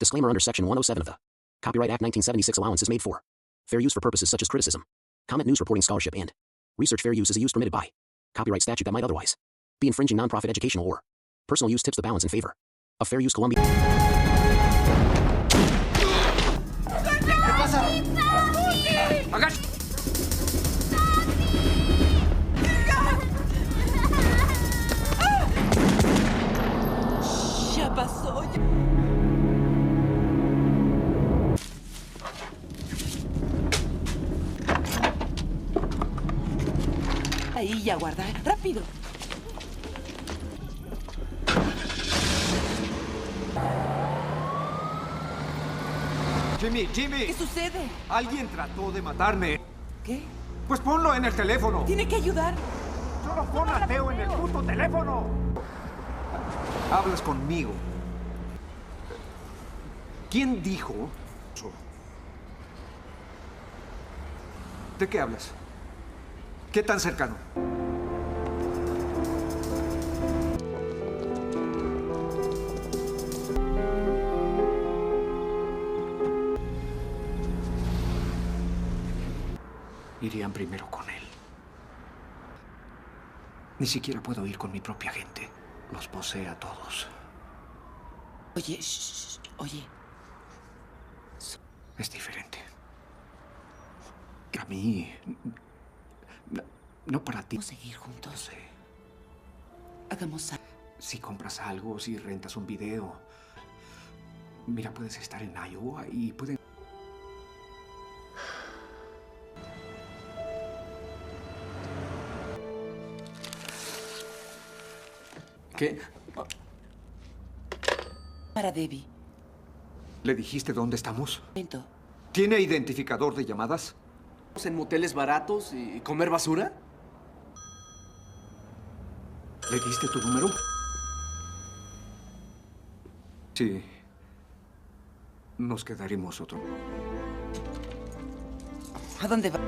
Disclaimer under Section 107 of the Copyright Act 1976 allowance is made for fair use for purposes such as criticism, comment, news reporting, scholarship, and research. Fair use is a use permitted by copyright statute that might otherwise be infringing nonprofit educational or personal use. Tips the balance in favor of fair use. Colombiana. ¿Qué pasa? ¡Agacha! Ya pasó. Ahí ya guarda. ¡Rápido! Jimmy. ¿Qué sucede? Alguien trató de matarme. ¿Qué? Pues ponlo en el teléfono. Tiene que ayudar. Solo pon a Teo en el puto teléfono. Hablas conmigo. ¿Quién dijo eso? ¿De qué hablas? ¿Qué tan cercano? Irían primero con él. Ni siquiera puedo ir con mi propia gente. Los posee a todos. Oye, oye. Es diferente. A mí... No para ti. ¿Vamos a seguir juntos? No sé. Hagamos algo. Si compras algo, si rentas un video. Mira, puedes estar en Iowa y pueden... ¿Qué? Para Debbie. ¿Le dijiste dónde estamos? Momento. ¿Tiene identificador de llamadas? ¿En moteles baratos y comer basura? ¿Le diste tu número? Sí. Nos quedaremos otro. ¿A dónde va?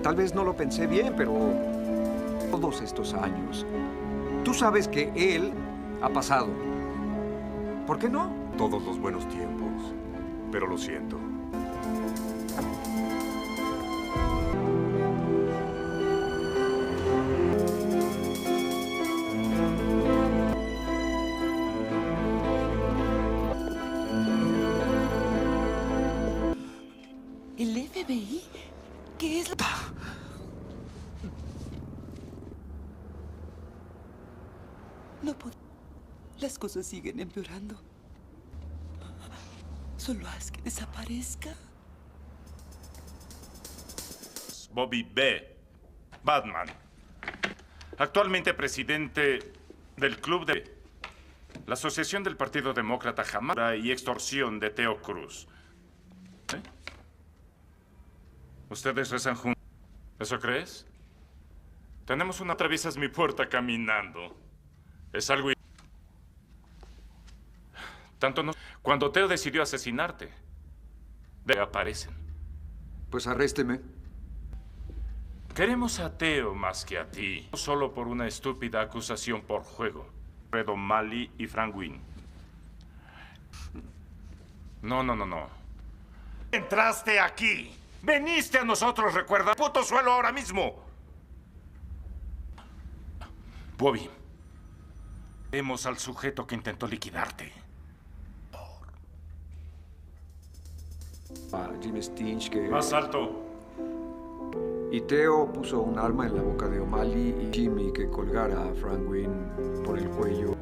Tal vez no lo pensé bien, pero todos estos años, tú sabes que él ha pasado. ¿Por qué no? Todos los buenos tiempos, pero lo siento. ¿El FBI? ¿Qué es lo...? No puedo... Las cosas siguen empeorando. Solo haz que desaparezca. Bobby B. Batman. Actualmente presidente del club de la Asociación del Partido Demócrata Jamás y extorsión de Teo Cruz. ¿Eh? ¿Ustedes rezan juntos? ¿Eso crees? Tenemos una... Atraviesas mi puerta caminando. Es algo... Tanto no... Cuando Teo decidió asesinarte, aparecen. Pues arrésteme. Queremos a Teo más que a ti. No solo por una estúpida acusación por juego. Fredo Mali y Frank Wynn. No. Entraste aquí. Veniste a nosotros, recuerda. Puto suelo ahora mismo. Bobby. Vemos al sujeto que intentó liquidarte. A Jimmy Stinch que... Más alto. Y Teo puso un arma en la boca de O'Malley y Jimmy que colgara a Frank Wynn por el cuello.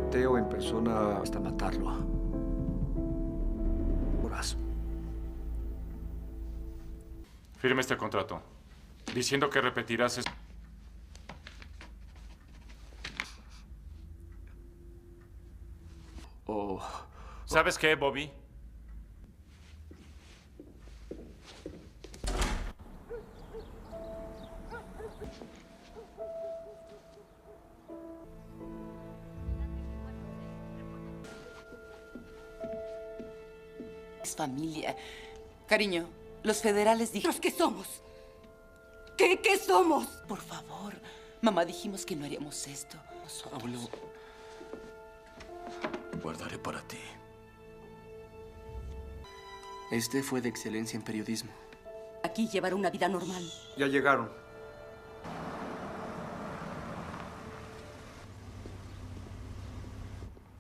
Teo en persona hasta matarlo. Horas. Firme este contrato. Diciendo que repetirás esto. Oh. ¿Sabes qué, Bobby? Es familia. Cariño, los federales dijeron... ¿Los que somos? ¿Qué somos? Por favor, mamá, dijimos que no haríamos esto. Nosotros. Abuelo, guardaré para ti. Este fue de excelencia en periodismo. Aquí llevar una vida normal. Ya llegaron.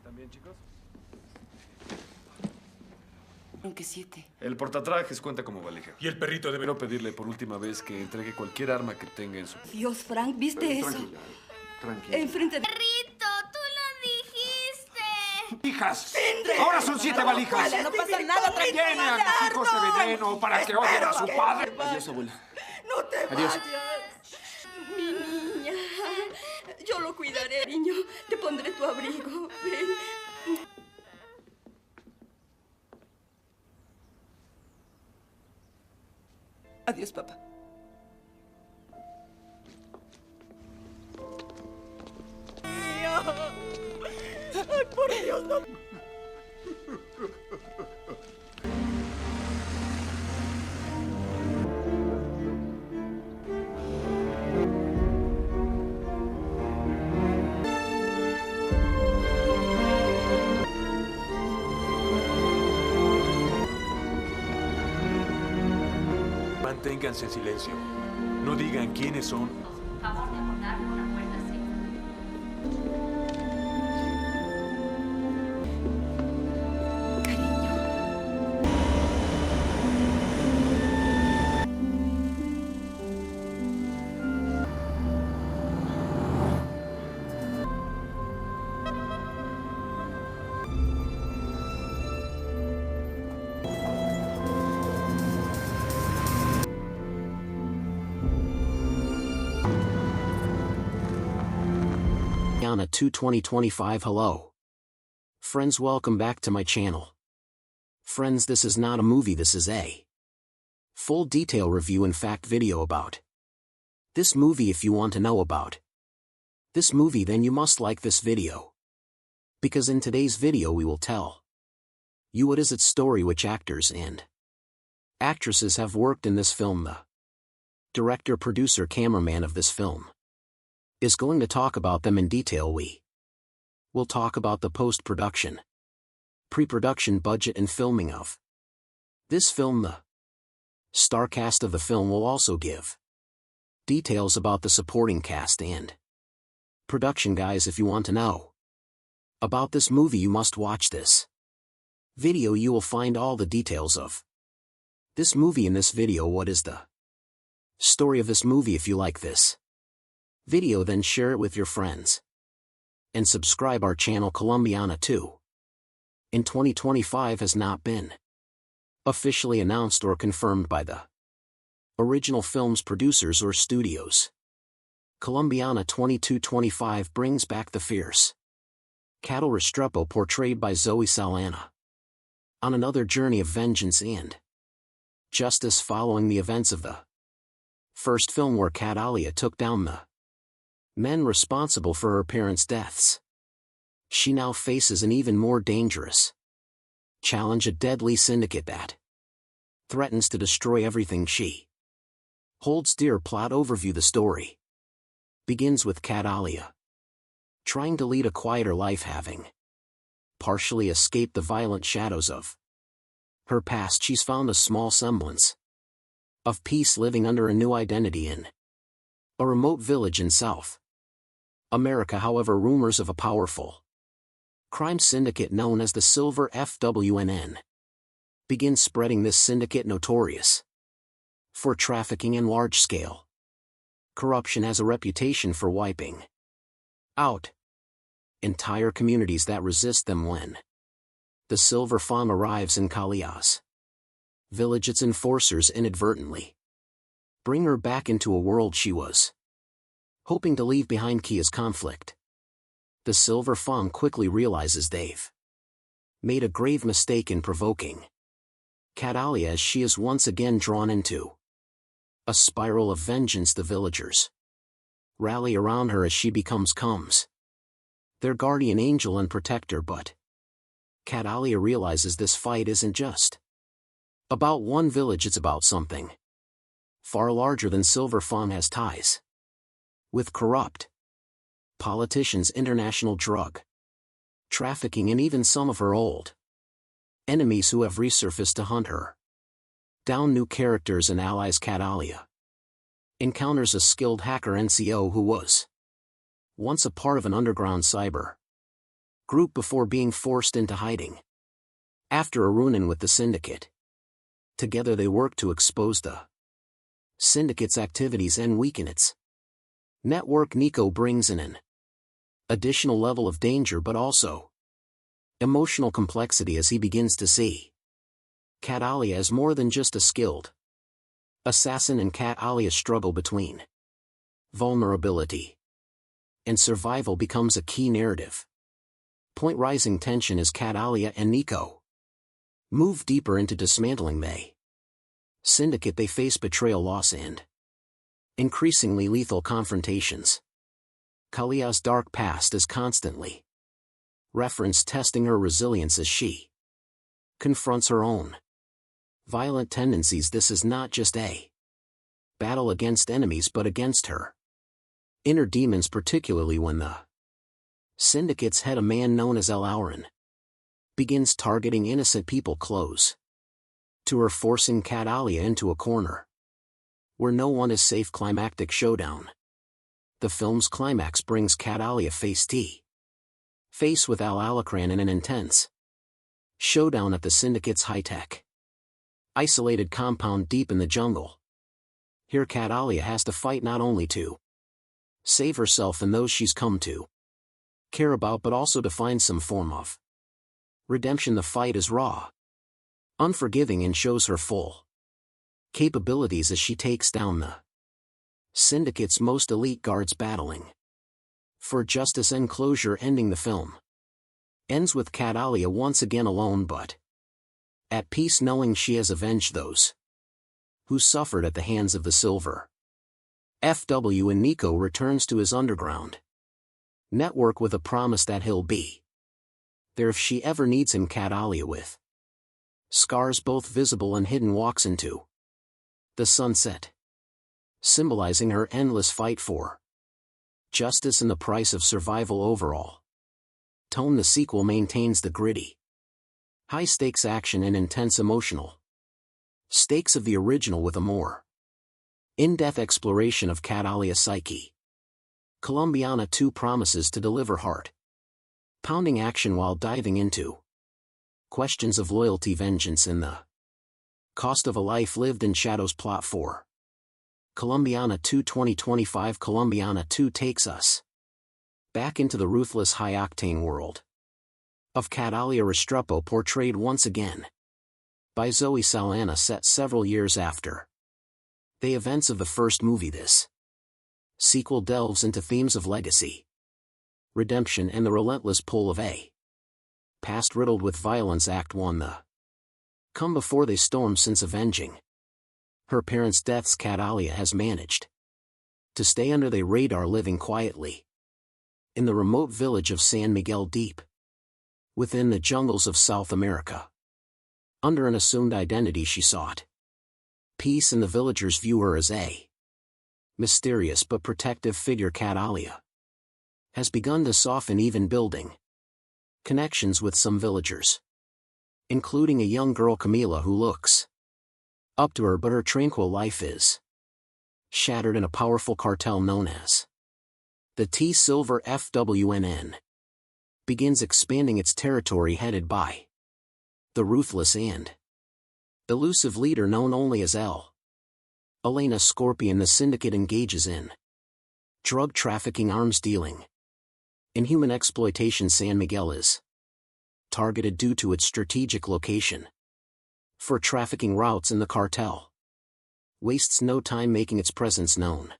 ¿También, chicos? Aunque 7. El portatrajes cuenta como valija. Y el perrito debe... Quiero pedirle por última vez que entregue cualquier arma que tenga en su... Dios, Frank, ¿viste eso? Tranquila, tranquila. Enfrente de... Perrito, tú lo dijiste. ¡Valijas! ¡Ahora son 7 valijas! No pasa nada, tranquila. ¡Llene a mis hijos de veneno para que odien a su padre! Adiós, abuela. ¡No te Adiós. vayas! Mi niña. Yo lo cuidaré, niño. Te pondré tu abrigo. Ven. Adiós, papá. ¡Ay, por Dios, no! Manténganse en silencio. No digan quiénes son. Favor de abordar una puerta seca. Colombiana 2 2025. Hello. Friends, welcome back to my channel. Friends, this is not a movie, this is a full detail review and fact video about this movie. If you want to know about this movie, then you must like this video. Because in today's video we will tell you what is its story, which actors and actresses have worked in this film. The director, producer, cameraman of this film is going to talk about them in detail. We will talk about the post-production, pre-production budget and filming of this film. The star cast of the film will also give details about the supporting cast and production guys. If you want to know about this movie, you must watch this video. You will find all the details of this movie in this video. What is the story of this movie? If you like this video, then share it with your friends and subscribe our channel. Colombiana 2 in 2025 has not been officially announced or confirmed by the original film's producers or studios. Colombiana 2225 brings back the fierce Cattle Restrepo, portrayed by Zoe Saldana, on another journey of vengeance and justice following the events of the first film, where Catalia took down the men responsible for her parents' deaths. She now faces an even more dangerous challenge, a deadly syndicate that threatens to destroy everything she holds dear. Plot overview. The story begins with Catalia trying to lead a quieter life, having partially escaped the violent shadows of her past. She's found a small semblance of peace, living under a new identity in a remote village in South America. However, rumors of a powerful crime syndicate known as the Silver FWNN begin spreading. This syndicate, notorious for trafficking and large-scale corruption, has a reputation for wiping out entire communities that resist them. When the Silver Fawn arrives in Calia's village, its enforcers inadvertently bring her back into a world she was hoping to leave behind. Kia's conflict. The Silver Fawn quickly realizes they've made a grave mistake in provoking Catalia, as she is once again drawn into a spiral of vengeance. The villagers rally around her as she becomes their guardian angel and protector, but Catalia realizes this fight isn't just about one village, it's about something Far larger than Silver Fawn has ties with corrupt politicians, international drug trafficking, and even some of her old enemies who have resurfaced to hunt her down. New characters and allies. Catalia encounters a skilled hacker NCO who was once a part of an underground cyber group before being forced into hiding after a run-in with the Syndicate. Together they work to expose the Syndicate's activities and weaken its network. Nico brings in an additional level of danger but also emotional complexity as he begins to see Catalia as more than just a skilled assassin, and Catalia's struggle between vulnerability and survival becomes a key narrative point. Rising tension as Catalia and Nico move deeper into dismantling the Syndicate. They face betrayal, loss, and increasingly lethal confrontations. Kalia's dark past is constantly referenced, testing her resilience as she confronts her own violent tendencies. This is not just a battle against enemies but against her inner demons, particularly when the Syndicate's head, a man known as El Auron, begins targeting innocent people close to her, forcing Catalia into a corner where no one is safe. Climactic showdown. The film's climax brings Catalia face to face with Al Alacran in an intense showdown at the Syndicate's high-tech isolated compound deep in the jungle. Here Catalia has to fight not only to save herself and those she's come to care about, but also to find some form of redemption. The fight is raw, unforgiving, and shows her full capabilities as she takes down the Syndicate's most elite guards, battling for justice and closure. Ending the film ends with Catalia once again alone but at peace, knowing she has avenged those who suffered at the hands of the Silver FW, and Nico returns to his underground network with a promise that he'll be there if she ever needs him. Catalia, with scars both visible and hidden, walks into the sunset, symbolizing her endless fight for justice and the price of survival. Overall tone: the sequel maintains the gritty, high-stakes action and intense emotional stakes of the original with a more in-depth exploration of Catalia's psyche. Colombiana 2 promises to deliver heart-pounding action while diving into questions of loyalty, vengeance, and the cost of a life lived in shadows. Plot for Colombiana 2 2025. Colombiana 2 takes us back into the ruthless, high-octane world of Catalia Restrepo, portrayed once again by Zoe Saldana, set several years after the events of the first movie. This sequel delves into themes of legacy, redemption, and the relentless pull of a past riddled with violence. Act 1: the come before they storm. Since avenging her parents' deaths, Catalia has managed to stay under the radar, living quietly in the remote village of San Miguel, deep within the jungles of South America. Under an assumed identity, she sought peace, and the villagers view her as a mysterious but protective figure. Catalia has begun to soften, even building connections with some villagers, including a young girl, Camila, who looks up to her, but her tranquil life is shattered in a powerful cartel known as the T Silver FWNN begins expanding its territory, headed by the ruthless and elusive leader known only as Elena Scorpion. The Syndicate engages in drug trafficking, arms dealing, and human exploitation. San Miguel is targeted due to its strategic location for trafficking routes, and the cartel wastes no time making its presence known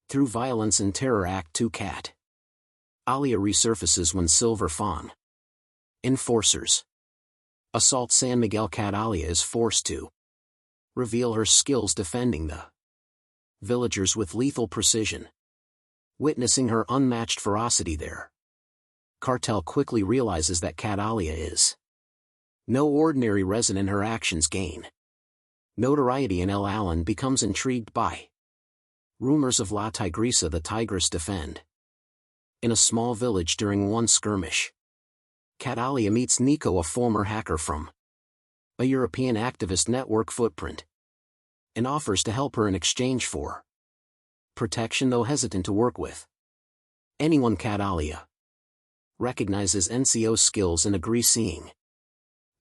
through violence and terror. Act 2: Cat Alia resurfaces when Silver Fawn enforcers assault San Miguel. Catalia is forced to reveal her skills defending the villagers with lethal precision. Witnessing her unmatched ferocity there, cartel quickly realizes that Catalia is no ordinary resident. Her actions gain Notoriety in El Allen becomes intrigued by rumors of La Tigresa the Tigress defend. In a small village during one skirmish, Catalia meets Nico, a former hacker from a European activist network footprint, and offers to help her in exchange for protection, though hesitant to work with anyone. Catalia recognizes NCO's skills and agrees, seeing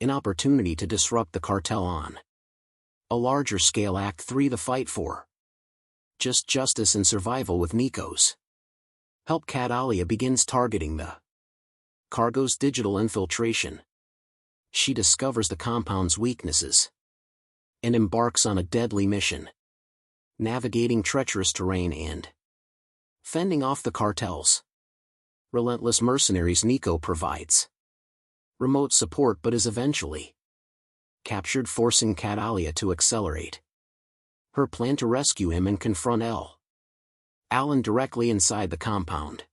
an opportunity to disrupt the cartel on a larger scale. Act 3: The fight for justice and survival. With Nico's help, Catalia begins targeting the cargo's digital infiltration. She discovers the compound's weaknesses and embarks on a deadly mission, navigating treacherous terrain and fending off the cartel's relentless mercenaries. Nico provides remote support but is eventually captured, forcing Catalia to accelerate her plan to rescue him and confront El Allen directly inside the compound.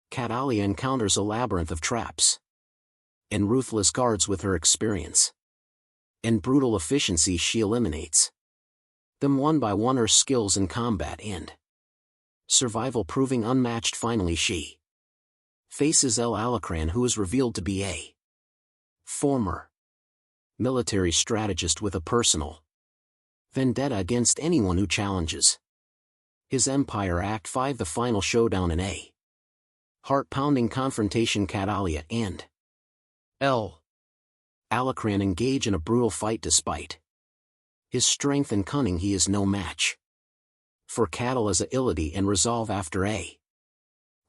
Catalia encounters a labyrinth of traps and ruthless guards. With her experience and brutal efficiency, she eliminates them one by one, her skills in combat and survival proving unmatched. Finally, she faces El Alacran, who is revealed to be a former military strategist with a personal vendetta against anyone who challenges his empire. Act 5: The final showdown. In a heart-pounding confrontation, Catalia and El Alacran engage in a brutal fight. Despite his strength and cunning, he is no match for Catalia's agility and resolve. After a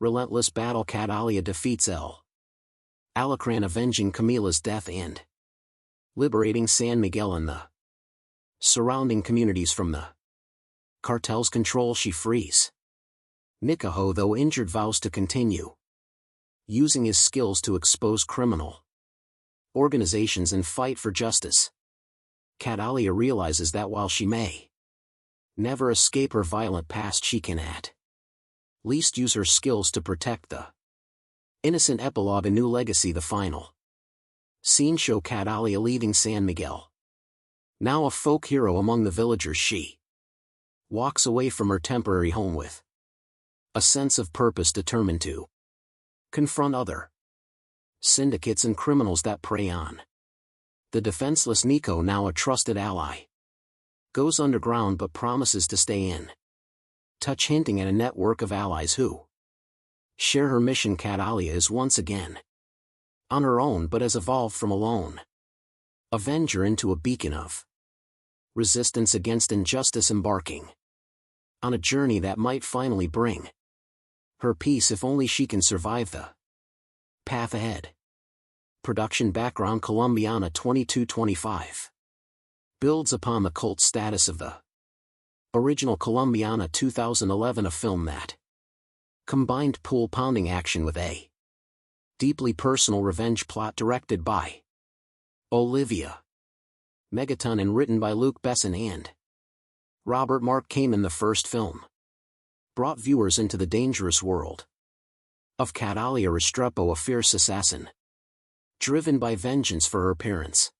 relentless battle, Catalia defeats El Alacran, avenging Camila's death and liberating San Miguel and the surrounding communities from the cartel's control. She frees Nicaho, though injured, vows to continue using his skills to expose criminal organizations and fight for justice. Catalia realizes that while she may never escape her violent past, she can at least use her skills to protect the innocent. Epilogue: A New Legacy. The final scene show Catalia leaving San Miguel. Now a folk hero among the villagers, she walks away from her temporary home with a sense of purpose, determined to confront other syndicates and criminals that prey on the defenseless. Nico, now a trusted ally, goes underground but promises to stay in touch, hinting at a network of allies who share her mission. Catalia is once again on her own, but has evolved from a lone avenger into a beacon of resistance against injustice, embarking on a journey that might finally bring her peace if only she can survive the path ahead. Production background: Colombiana 2225 builds upon the cult status of the original Colombiana 2011, a film that combined pool-pounding action with a deeply personal revenge plot. Directed by Olivia Megaton and written by Luc Besson and Robert Mark Kamen, the first film brought viewers into the dangerous world of Catalia Restrepo, a fierce assassin driven by vengeance for her parents'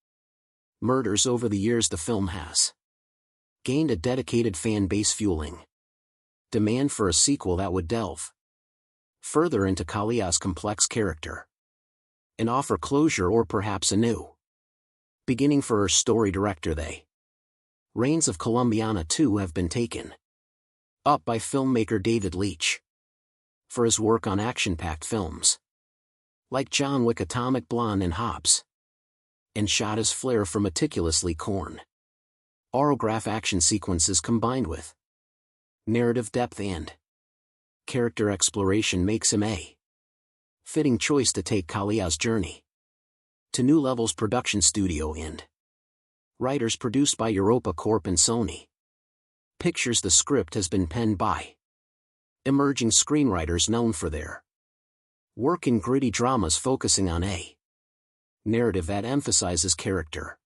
murders. Over the years, the film has gained a dedicated fan base, fueling demand for a sequel that would delve further into Calia's complex character and offer closure, or perhaps a new beginning for her story. Director: The reins of Colombiana 2 have been taken up by filmmaker David Leitch for his work on action-packed films like John Wick, Atomic Blonde, and Hobbs, and shot his flair for meticulously choreographed action sequences combined with narrative depth and character exploration makes him a fitting choice to take Calia's journey to new levels. Production studio and writers: produced by Europa Corp and Sony Pictures. The script has been penned by emerging screenwriters known for their work in gritty dramas, focusing on a narrative that emphasizes character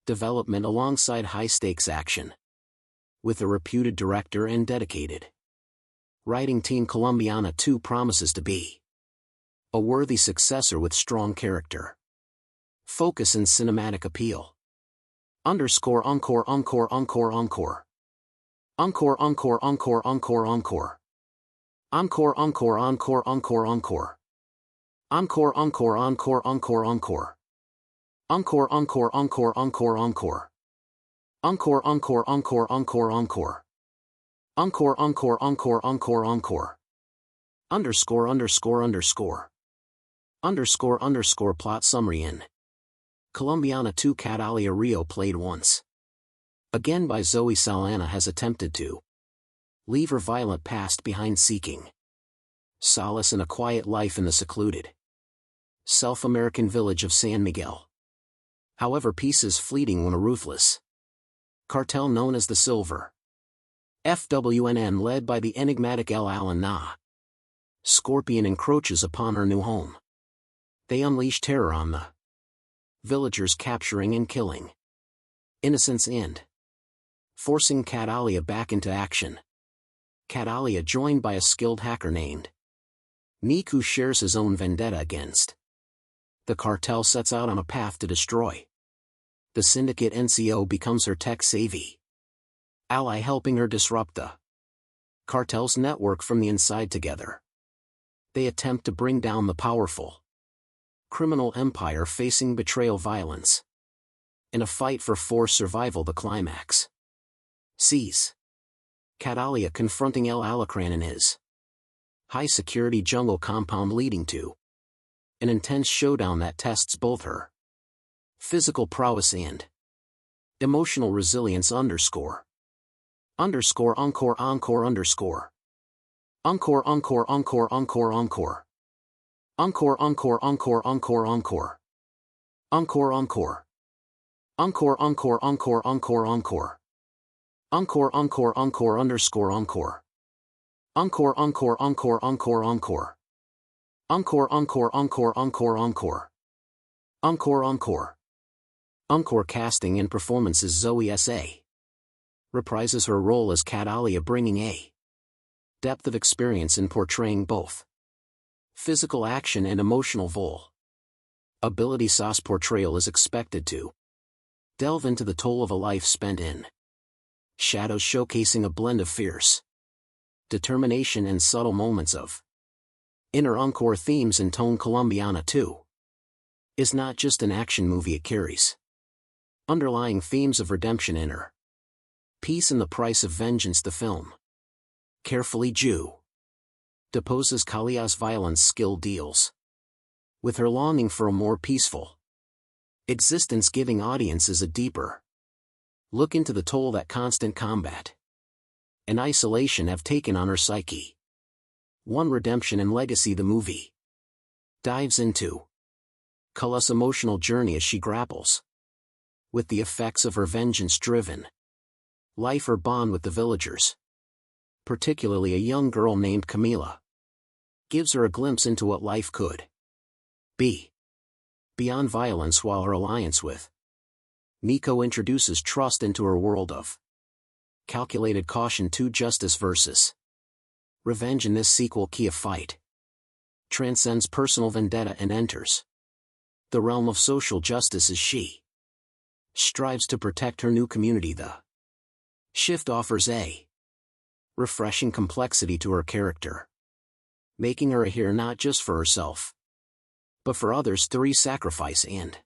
development alongside high-stakes action. With a reputed director and dedicated writing team, Colombiana 2 promises to be a worthy successor with strong character focus and cinematic appeal. Underscore encore encore encore encore. Encore encore encore encore encore. Encore encore encore encore encore. Encore encore encore encore encore. Encore encore encore encore encore. Encore encore encore encore encore. Encore encore encore encore encore. Underscore underscore underscore. Underscore underscore plot summary in Colombiana 2 Catalia Rio played once again by Zoe Saldana has attempted to leave her violent past behind, seeking solace in a quiet life in the secluded South American village of San Miguel. However, peace is fleeting when a ruthless cartel known as the Silver FWNN, led by the enigmatic El Alan Na Scorpion, encroaches upon her new home. They unleash terror on the villagers, capturing and killing innocents and forcing Catalia back into action. Catalia, joined by a skilled hacker named Nick, who shares his own vendetta against the cartel, sets out on a path to destroy the syndicate. NCO becomes her tech-savvy ally, helping her disrupt the cartel's network from the inside. Together, they attempt to bring down the powerful criminal empire facing betrayal, violence, in a fight for survival. The climax sees Catalia confronting El Alacran in his high-security jungle compound, leading to an intense showdown that tests both her physical prowess and emotional resilience. Underscore encore encore underscore encore encore encore encore encore. Encore encore encore encore encore. Encore encore. Encore encore encore encore encore. Encore encore encore underscore encore. Encore encore encore encore encore. Encore encore encore encore encore. Encore encore. Encore casting and performances. Zoe S.A. reprises her role as Catalia, bringing a depth of experience in portraying both physical action and emotional ability. Sauce portrayal is expected to delve into the toll of a life spent in shadows, showcasing a blend of fierce determination and subtle moments of inner encore themes and tone. Colombiana 2 is not just an action movie, it carries underlying themes of redemption, inner peace, and the price of vengeance. The film carefully deposes Kalia's violence. Skill deals with her longing for a more peaceful existence, giving audiences a deeper look into the toll that constant combat and isolation have taken on her psyche. One, redemption and legacy. The movie dives into Kala's emotional journey as she grapples with the effects of her vengeance-driven life. Her bond with the villagers, particularly a young girl named Camila, gives her a glimpse into what life could be beyond violence, while her alliance with Nico introduces trust into her world of calculated caution. To justice versus revenge. In this sequel, Kia fight transcends personal vendetta and enters the realm of social justice as she strives to protect her new community. The shift offers a refreshing complexity to her character, making her a hero not just for herself, but for others. 3, sacrifice and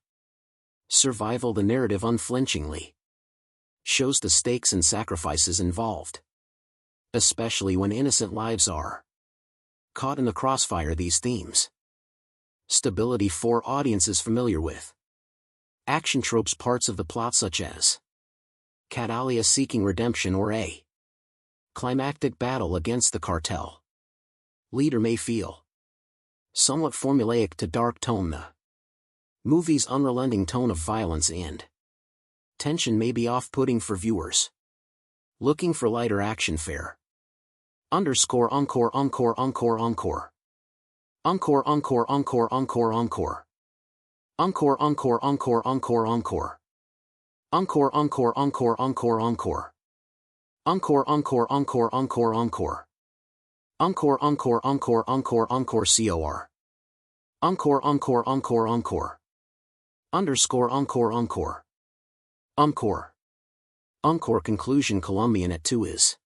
survival. The narrative unflinchingly shows the stakes and sacrifices involved, especially when innocent lives are caught in the crossfire. These themes stability for audiences familiar with action tropes, parts of the plot such as Catalia seeking redemption or a climactic battle against the cartel leader may feel somewhat formulaic to dark tone. The movie's unrelenting tone of violence and tension may be off-putting for viewers looking for lighter action fare. Underscore encore encore encore encore. Encore encore encore encore encore. Encore encore encore encore encore. Encore encore encore encore encore. Encore encore encore encore encore. Encore encore encore encore encore cor. Encore encore encore encore. Underscore encore encore. Encore. Encore conclusion Colombiana 2 is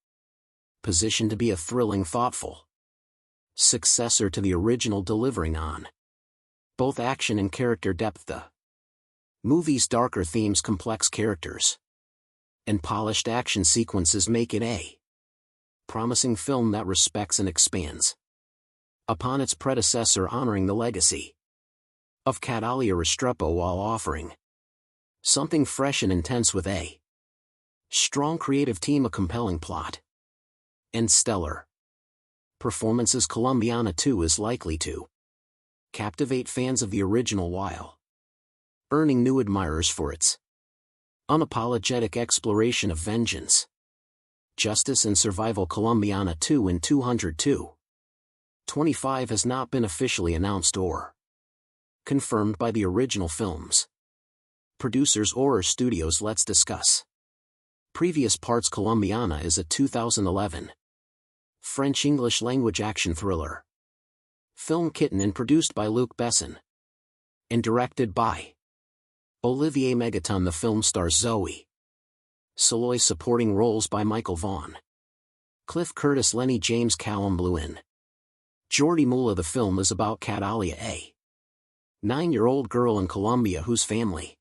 positioned to be a thrilling, thoughtful successor to the original, delivering on both action and character depth. The movie's darker themes, complex characters, and polished action sequences make it a promising film that respects and expands upon its predecessor, honoring the legacy of Catalia Restrepo while offering something fresh and intense with a strong creative team, a compelling plot, and stellar performances. Colombiana 2 is likely to captivate fans of the original while earning new admirers for its unapologetic exploration of vengeance, justice, and survival. Colombiana 2 in 202.25 has not been officially announced or confirmed by the original film's producers or studios. Let's discuss previous parts. Colombiana is a 2011 French-English language action thriller film kitten and produced by Luc Besson and directed by Olivier Megaton. The film stars Zoe Saldana, supporting roles by Michael Vaughn, Cliff Curtis, Lenny James, Callum Blewin, Jordi Mula. The film is about Catalia, a 9-year-old girl in Colombia whose family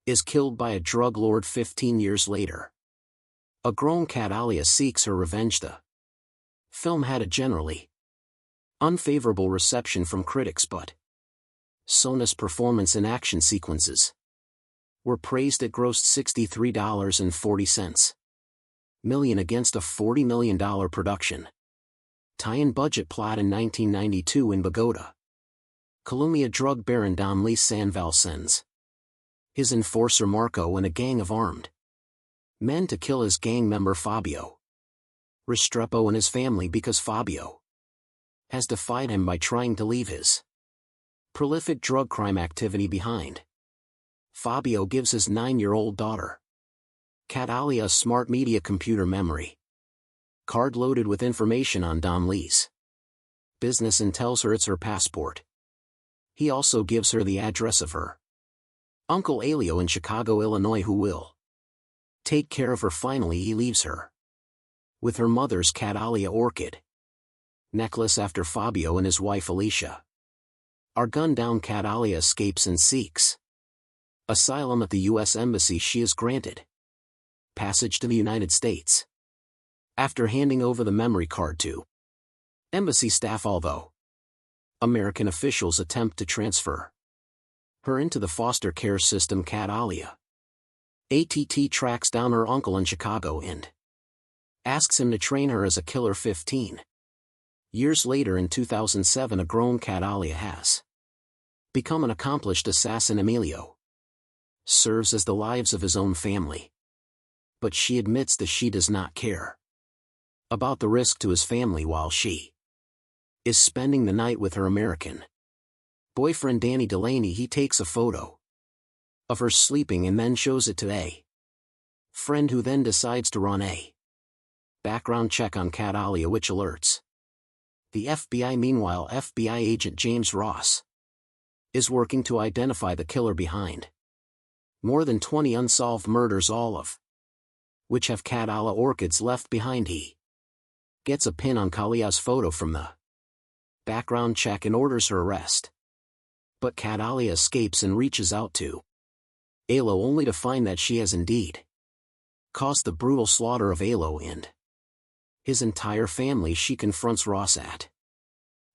is killed by a drug lord 15 years later. A grown Catalia seeks her revenge. The film had a generally unfavorable reception from critics, but Sona's performance and action sequences were praised. It grossed $63.40 million against a $40 million production tie-in budget. Plot: in 1992 in Bogota, Colombia, drug baron Don Luis Sanval sends his enforcer Marco and a gang of armed men to kill his gang member Fabio Restrepo and his family because Fabio has defied him by trying to leave his prolific drug crime activity behind. Fabio gives his 9-year-old daughter Catalia a smart media computer memory card loaded with information on Don Luis' business and tells her it's her passport. He also gives her the address of her Uncle Elio in Chicago, Illinois, who will take care of her. Finally, he leaves her with her mother's Catalia orchid necklace after Fabio and his wife Alicia are gunned down. Catalia escapes and seeks asylum at the U.S. Embassy. She is granted passage to the United States after handing over the memory card to embassy staff, although American officials attempt to transfer her into the foster care system. Catalia tracks down her uncle in Chicago and asks him to train her as a killer. 15 years later, in 2007, a grown Catalia has become an accomplished assassin. Emilio serves as the lives of his own family, but she admits that she does not care about the risk to his family while she is spending the night with her American boyfriend Danny Delaney. He takes a photo of her sleeping and then shows it to a friend, who then decides to run a background check on Catalia, which alerts the FBI. Meanwhile, FBI agent James Ross is working to identify the killer behind more than 20 unsolved murders, all of which have Catalia orchids left behind. He gets a pin on Calia's photo from the background check and orders her arrest. But Catalia escapes and reaches out to Alo, only to find that she has indeed caused the brutal slaughter of Alo and his entire family. She confronts Ross at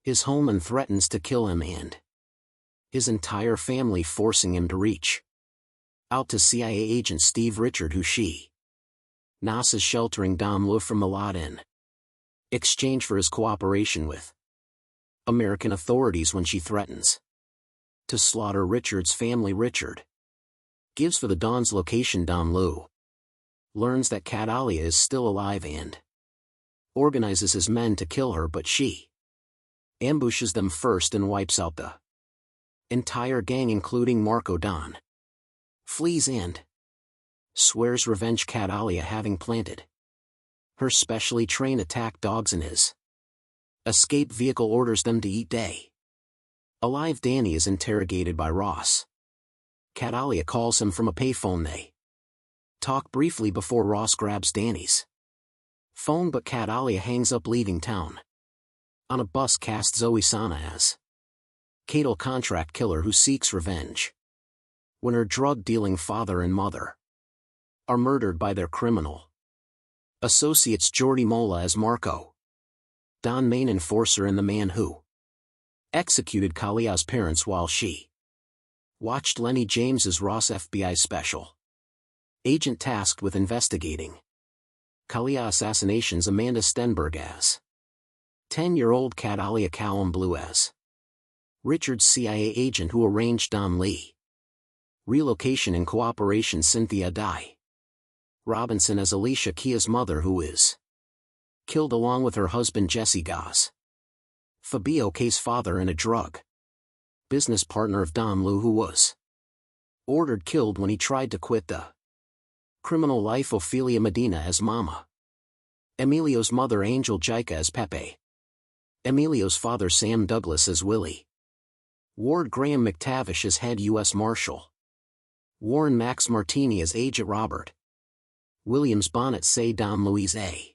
his home and threatens to kill him and his entire family, forcing him to reach out to CIA agent Steve Richard, who she knows is sheltering Dom Lu from the lot in exchange for his cooperation with American authorities. When she threatens to slaughter Richard's family, Richard gives for the Don's location. Dom Lu learns that Catalia is still alive and organizes his men to kill her, but she ambushes them first and wipes out the entire gang, including Marco. Don flees and swears revenge. Catalia, having planted her specially trained attack dogs in his escape vehicle, orders them to eat day alive. Danny is interrogated by Ross. Catalia calls him from a payphone. They Talk briefly before Ross grabs Danny's phone, but Kat Alia hangs up, leaving town. On a bus, cast Zoe Saldana as Katel, contract killer who seeks revenge when her drug-dealing father and mother are murdered by their criminal associates. Jordi Mola as Marco, Don main enforcer and the man who executed Kalia's parents while she watched Lenny James as Ross, FBI special agent tasked with investigating Kalia assassinations. Amanda Stenberg as 10-year-old Kat Alia. Callum Blue as Richard's CIA agent who arranged Don Lee relocation in cooperation. Cynthia Dye Robinson as Alicia Kia's mother, who is killed along with her husband Jesse Goss. Fabio K's father and a drug business partner of Don Lu, who was ordered killed when he tried to quit the criminal life. Ophelia Medina as Mama. Emilio's mother Angel Jica as Pepe. Emilio's father Sam Douglas as Willie. Ward Graham McTavish as Head U.S. Marshal. Warren Max Martini as Agent Robert Williams. Bonnet say Don Luis, a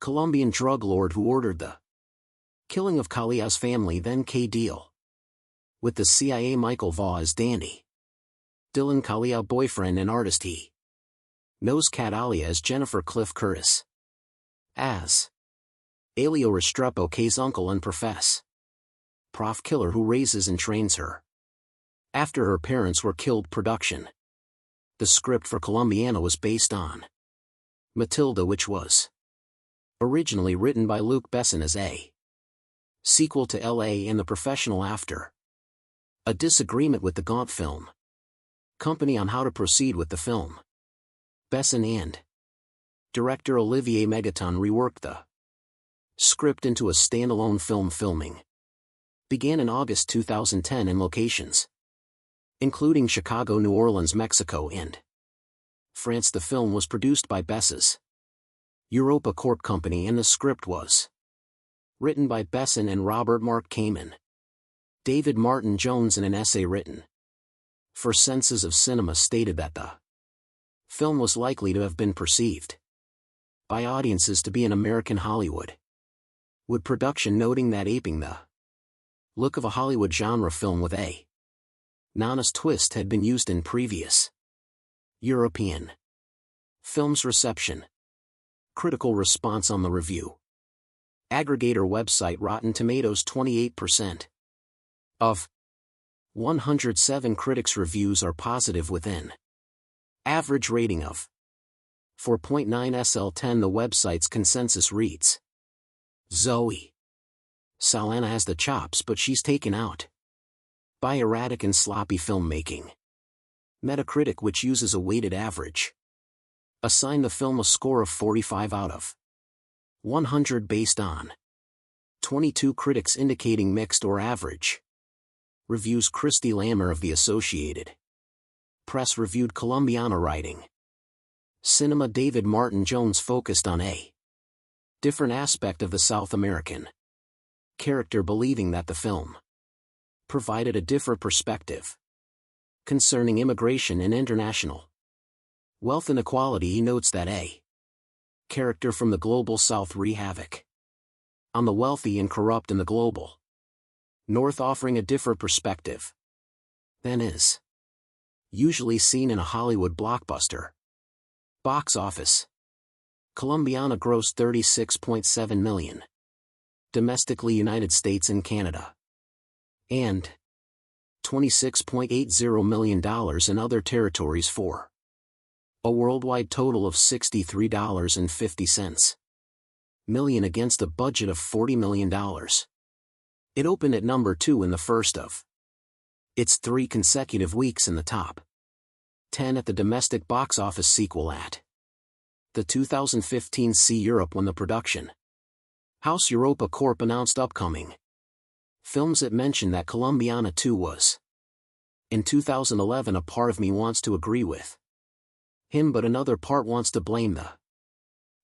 Colombian drug lord who ordered the killing of Kalia's family. Then K. Deal with the CIA. Michael Vaugh as Danny Dylan, Kalia boyfriend and artist. He knows Kat Alia as Jennifer. Cliff Curtis as Elio Restrepo, K's uncle and prof killer who raises and trains her after her parents were killed. Production. The script for Colombiana was based on Matilda, which was originally written by Luc Besson as a sequel to L.A. and The Professional. After a disagreement with the Gaunt Film Company on how to proceed with the film, Besson and director Olivier Megaton reworked the script into a standalone film. Filming began in August 2010 in locations including Chicago, New Orleans, Mexico, and France. The film was produced by Bess's Europa Corp Company and the script was written by Besson and Robert Mark Kamen, David Martin Jones, and an essay written for Senses of Cinema stated that the film was likely to have been perceived by audiences to be an American Hollywood production, noting that aping the look of a Hollywood genre film with a non-honest twist had been used in previous European films. Reception. Critical response on the review aggregator website Rotten Tomatoes. 28% of 107 critics' reviews are positive, with an average rating of 4.9 SL10. The website's consensus reads, Zoe Saldana has the chops, but she's taken out by erratic and sloppy filmmaking. Metacritic, which uses a weighted average, assigned the film a score of 45 out of 100 based on 22 critics indicating mixed or average reviews. Christy Lammer of the Associated Press reviewed Colombiana, writing, Cinema. David Martin Jones focused on a different aspect of the South American character, believing that the film provided a different perspective concerning immigration and international wealth inequality. He notes that a character from the global South wreak havoc on the wealthy and corrupt in the global North, offering a different perspective than is usually seen in a Hollywood blockbuster. Box office. Colombiana grossed $36.7 million domestically, United States and Canada, and $26.80 million in other territories, for a worldwide total of $63.50 million against a budget of $40 million. It opened at number 2 in the first of its 3 consecutive weeks in the top 10 at the domestic box office. Sequel at the 2015 See Europe, when the production house Europa Corp announced upcoming films. It mentioned that Colombiana 2 was in 2011. A part of me wants to agree with him, but another part wants to blame the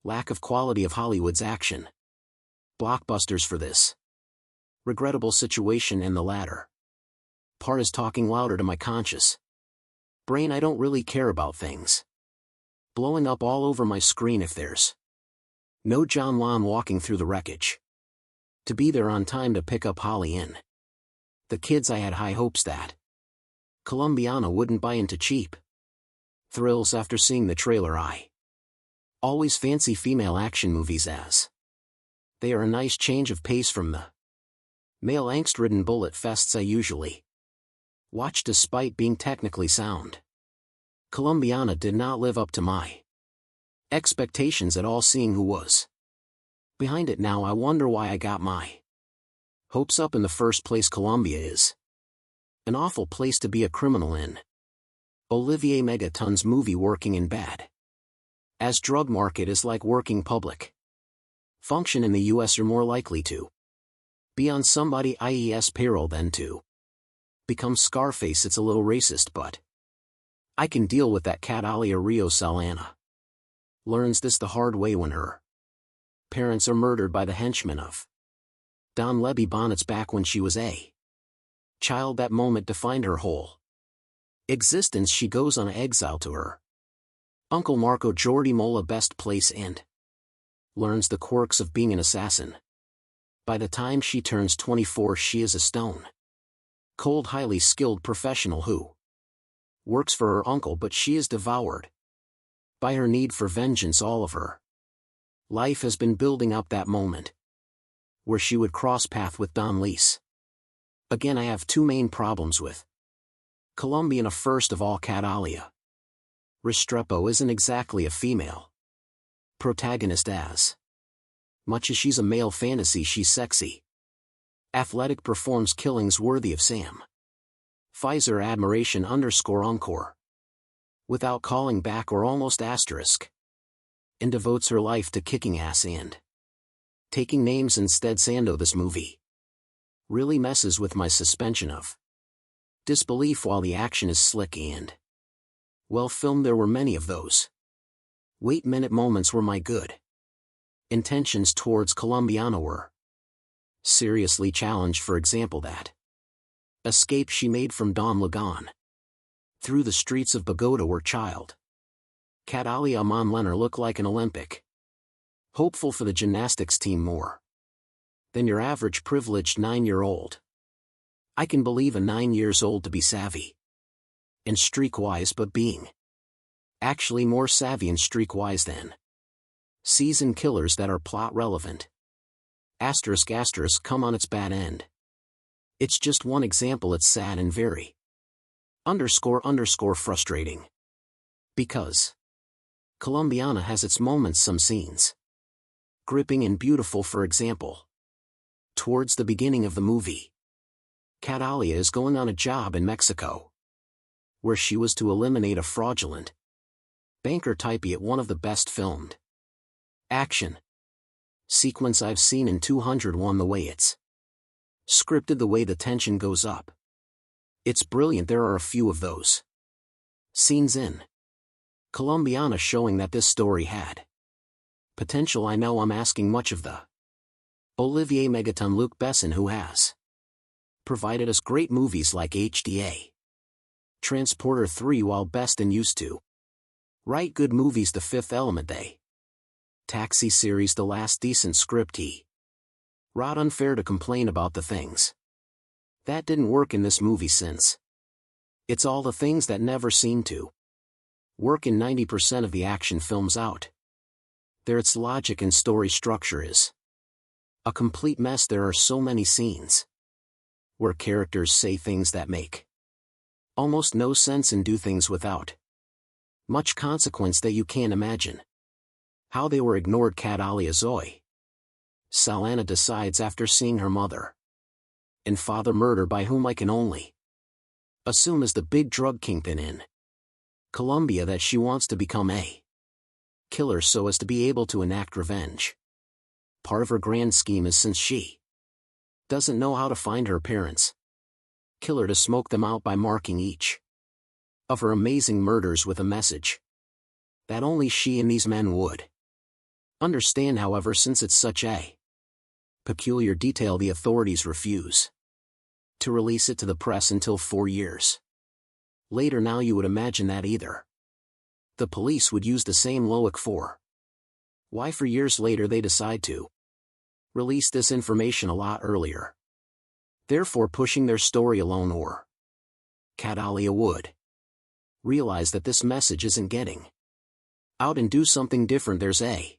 lack of quality of Hollywood's action blockbusters for this regrettable situation, and the latter part is talking louder to my conscious brain. I don't really care about things blowing up all over my screen if there's no John Lon walking through the wreckage. To be there on time to pick up Holly in. The kids, I had high hopes that Colombiana wouldn't buy into cheap thrills after seeing the trailer. I always fancy female action movies as they are a nice change of pace from the male angst-ridden bullet fests I usually watch despite being technically sound. Colombiana did not live up to my expectations at all, seeing who was behind it. Now I wonder why I got my hopes up in the first place. Colombia is an awful place to be a criminal in. Olivier Megaton's movie working in bad as drug market is like working public function in the US. You're more likely to be on somebody IES payroll than to become Scarface. It's a little racist, but I can deal with that. Catalia Rio Saldana learns this the hard way when her parents are murdered by the henchmen of Don Levy Bonnets back when she was a child. That moment defined her whole existence. She goes on exile to her uncle Marco Jordi Mola best place and learns the quirks of being an assassin. By the time she turns 24, she is a stone cold, highly skilled professional who works for her uncle, but she is devoured by her need for vengeance. All of her life has been building up that moment where she would cross path with Don Lease. Again, I have two main problems with Colombiana. First of all, Catalia Restrepo isn't exactly a female protagonist. As much as she's a male fantasy, she's sexy, athletic, performs killings worthy of Sam Pfizer admiration _encore without calling back or almost asterisk, and devotes her life to kicking ass and taking names instead. Sando, this movie really messes with my suspension of disbelief. While the action is slick and well filmed, there were many of those wait-minute moments where my good intentions towards Colombiana were seriously challenged. For example, that escape she made from Dom Lagon through the streets of Bogota, where child Catalia Amon Leonard looked like an Olympic hopeful for the gymnastics team more than your average privileged 9-year-old. I can believe a 9 years old to be savvy and streak-wise, but being actually more savvy and streak-wise than seasoned killers that are plot relevant. Asterisk come on its bad end. It's just one example. It's sad and very __ frustrating. Because Colombiana has its moments, some scenes gripping and beautiful. For example, towards the beginning of the movie, Catalia is going on a job in Mexico where she was to eliminate a fraudulent banker type. At one of the best filmed action sequence I've seen in 201. The way it's scripted, the way the tension goes up, it's brilliant. There are a few of those scenes in Colombiana showing that this story had potential. I know I'm asking much of the Olivier Megaton Luc Besson, who has provided us great movies like HDA Transporter 3, while Beston used to write good movies. The Fifth Element, they Taxi series, the last decent script he wrote. Unfair to complain about the things that didn't work in this movie, since it's all the things that never seem to work in 90% of the action films out there. Its logic and story structure is a complete mess. There are so many scenes where characters say things that make almost no sense and do things without much consequence that you can't imagine how they were ignored. Catalia Zoe Saldana decides, after seeing her mother and father murdered by whom I can only assume is the big drug kingpin in Colombia, that she wants to become a killer so as to be able to enact revenge. Part of her grand scheme is, since she doesn't know how to find her parents, kill her to smoke them out by marking each of her amazing murders with a message that only she and these men would understand. However, since it's such a peculiar detail, the authorities refuse to release it to the press until 4 years later. Now you would imagine that either the police would use the same loic for. Why for years later they decide to release this information a lot earlier, therefore pushing their story alone, or Catalia would realize that this message isn't getting out and do something different. There's a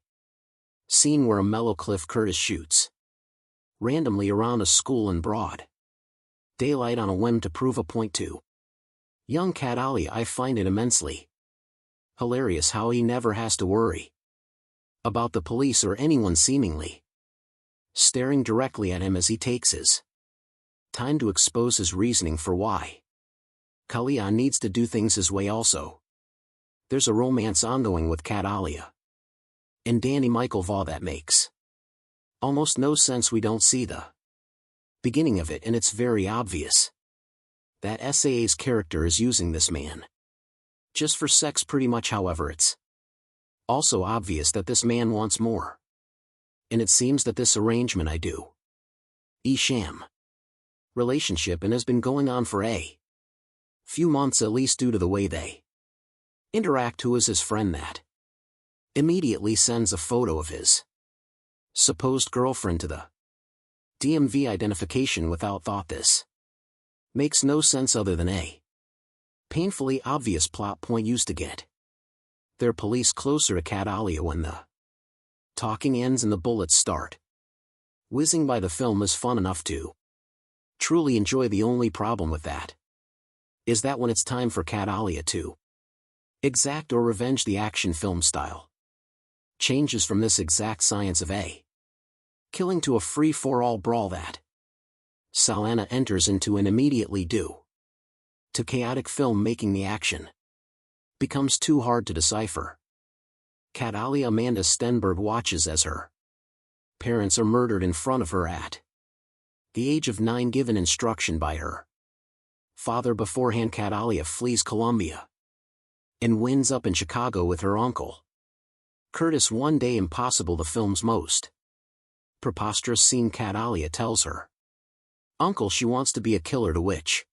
scene where a mellow Cliff Curtis shoots randomly around a school in broad daylight on a whim to prove a point to young Catalia. I find it immensely hilarious how he never has to worry about the police or anyone seemingly staring directly at him as he takes his time to expose his reasoning for why Kalia needs to do things his way. Also, there's a romance ongoing with Catalia and Danny Michael Vaugh that makes almost no sense. We don't see the beginning of it, and it's very obvious that SAA's character is using this man just for sex pretty much. However, it's also obvious that this man wants more, and it seems that this arrangement I do sham relationship and has been going on for a few months at least, due to the way they interact. Who is his friend that immediately sends a photo of his supposed girlfriend to the DMV identification without thought? This makes no sense other than a painfully obvious plot point used to get their police closer to Catalia. When the talking ends and the bullets start whizzing by, the film is fun enough to truly enjoy. The only problem with that is that when it's time for Catalia to exact or revenge, the action film style changes from this exact science of a killing to a free-for-all brawl that Saldana enters into, and immediately due to chaotic film making, the action becomes too hard to decipher. Catalia Amanda Stenberg watches as her parents are murdered in front of her at the age of 9, given instruction by her father beforehand. Catalia flees Colombia and winds up in Chicago with her uncle Curtis one day. Impossible, the film's most preposterous scene. Catalia tells her uncle she wants to be a killer, to which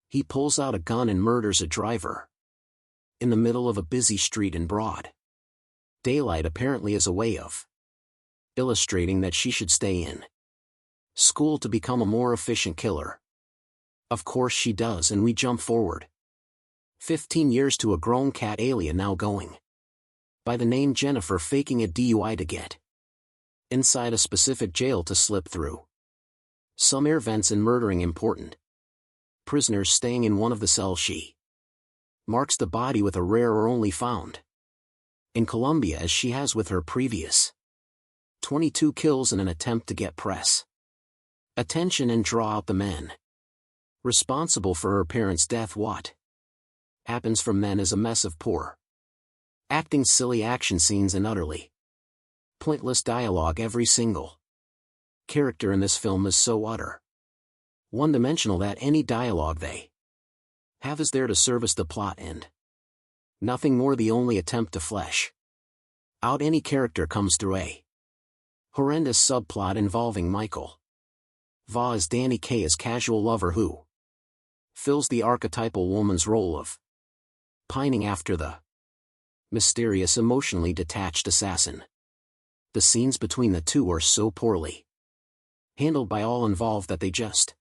he pulls out a gun and murders a driver in the middle of a busy street in broad daylight, apparently as a way of illustrating that she should stay in school to become a more efficient killer. Of course she does, and we jump forward 15 years to a grown Catalia now going by the name Jennifer, faking a DUI to get inside a specific jail to slip through some air vents and murdering important prisoners staying in one of the cells. She marks the body with a rare or only found in Colombia, as she has with her previous 22 kills, in an attempt to get press attention and draw out the men responsible for her parents' death. What happens from then is a mess of poor acting, silly action scenes, and utterly pointless dialogue. Every single character in this film is so utter one-dimensional that any dialogue they have is there to service the plot and nothing more. The only attempt to flesh out any character comes through a horrendous subplot involving Michael Vaugh as Danny Kaye's casual lover, who fills the archetypal woman's role of pining after the mysterious, emotionally detached assassin. The scenes between the two are so poorly handled by all involved that they just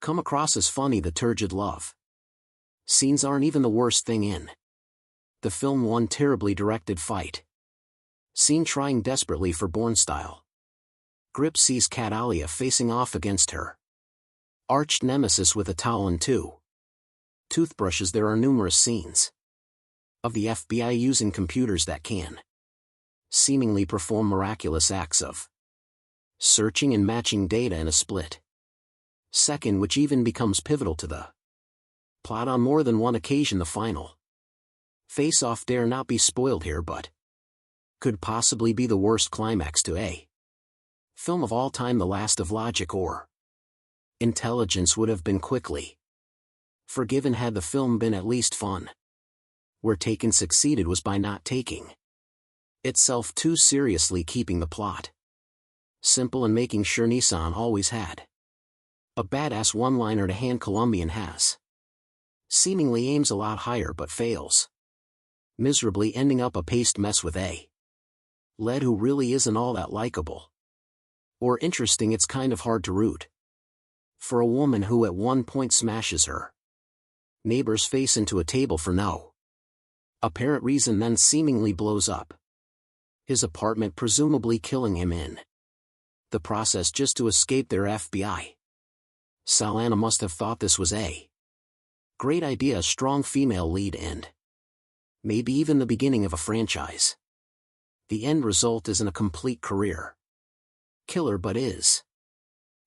come across as funny. The turgid love scenes aren't even the worst thing in the film. One terribly directed fight scene trying desperately for Bourne style grip sees Catalia facing off against her arch nemesis with a towel and 2 toothbrushes. There are numerous scenes of the FBI using computers that can seemingly perform miraculous acts of searching and matching data in a split second, which even becomes pivotal to the plot on more than one occasion. The final face-off dare not be spoiled here, but could possibly be the worst climax to a film of all time. The last of logic or intelligence would have been quickly forgiven had the film been at least fun. Where Taken succeeded was by not taking itself too seriously, keeping the plot simple and making sure Nissan always had a badass one-liner to hand. Colombian has seemingly aims a lot higher but fails miserably ending up a paste mess with a lead who really isn't all that likable or interesting. It's kind of hard to root for a woman who at one point smashes her neighbor's face into a table for no apparent reason, then seemingly blows up his apartment, presumably killing him in the process just to escape their FBI. Saldana must have thought this was a great idea, a strong female lead, and maybe even the beginning of a franchise. The end result isn't a complete career killer, but is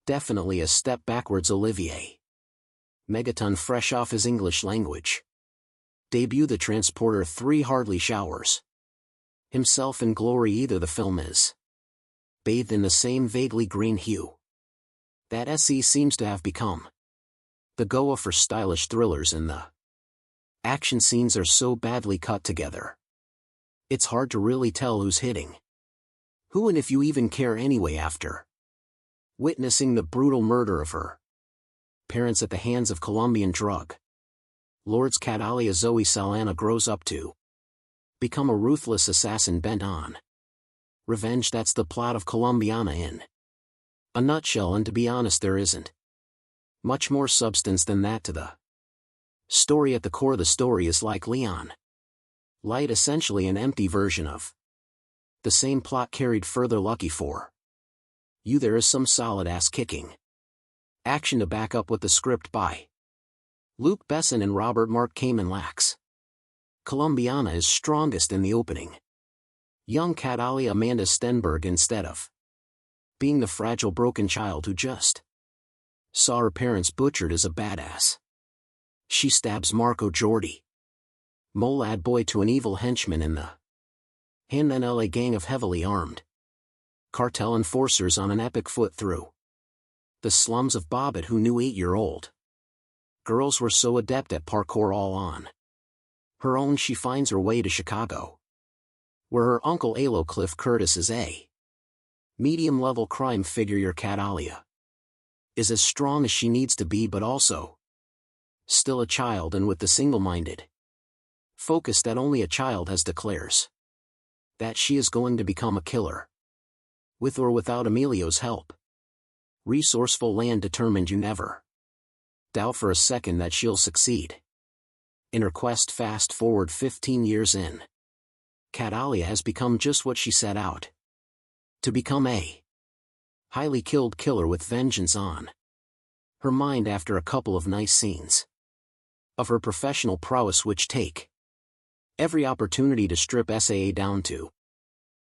definitely a step backwards. Olivier Megaton, fresh off his English language debut, The Transporter 3, hardly showers himself in glory either. The film is bathed in the same vaguely green hue that SE seems to have become the Goa for stylish thrillers, and the action scenes are so badly cut together it's hard to really tell who's hitting who, and if you even care anyway after witnessing the brutal murder of her parents at the hands of Colombian drug lords. Catalia Zoe Saldana grows up to become a ruthless assassin bent on revenge. That's the plot of Colombiana in a nutshell, and to be honest, there isn't much more substance than that to the story. At the core, the story is like Leon Light, essentially an empty version of the same plot carried further. Lucky for you, there is some solid ass kicking action to back up what the script by Luc Besson and Robert Mark Kamen lacks. Colombiana is strongest in the opening. Young Catalia Amanda Stenberg, instead of being the fragile broken child who just saw her parents butchered, as a badass. She stabs Marco Jordi, Molad boy, to an evil henchman in the hand, then LA gang of heavily armed cartel enforcers on an epic foot through the slums of Bobbitt, who knew 8-year-old girls were so adept at parkour. All on her own, she finds her way to Chicago, where her uncle Alo Cliff Curtis is a medium-level crime figure. Your Catalia is as strong as she needs to be, but also still a child, and with the single-minded focus that only a child has, declares that she is going to become a killer, with or without Emilio's help. Resourceful, land determined, you never doubt for a second that she'll succeed in her quest. Fast forward 15 years in, Catalia has become just what she set out to become, a highly killed killer with vengeance on her mind after a couple of nice scenes of her professional prowess, which take every opportunity to strip SAA down to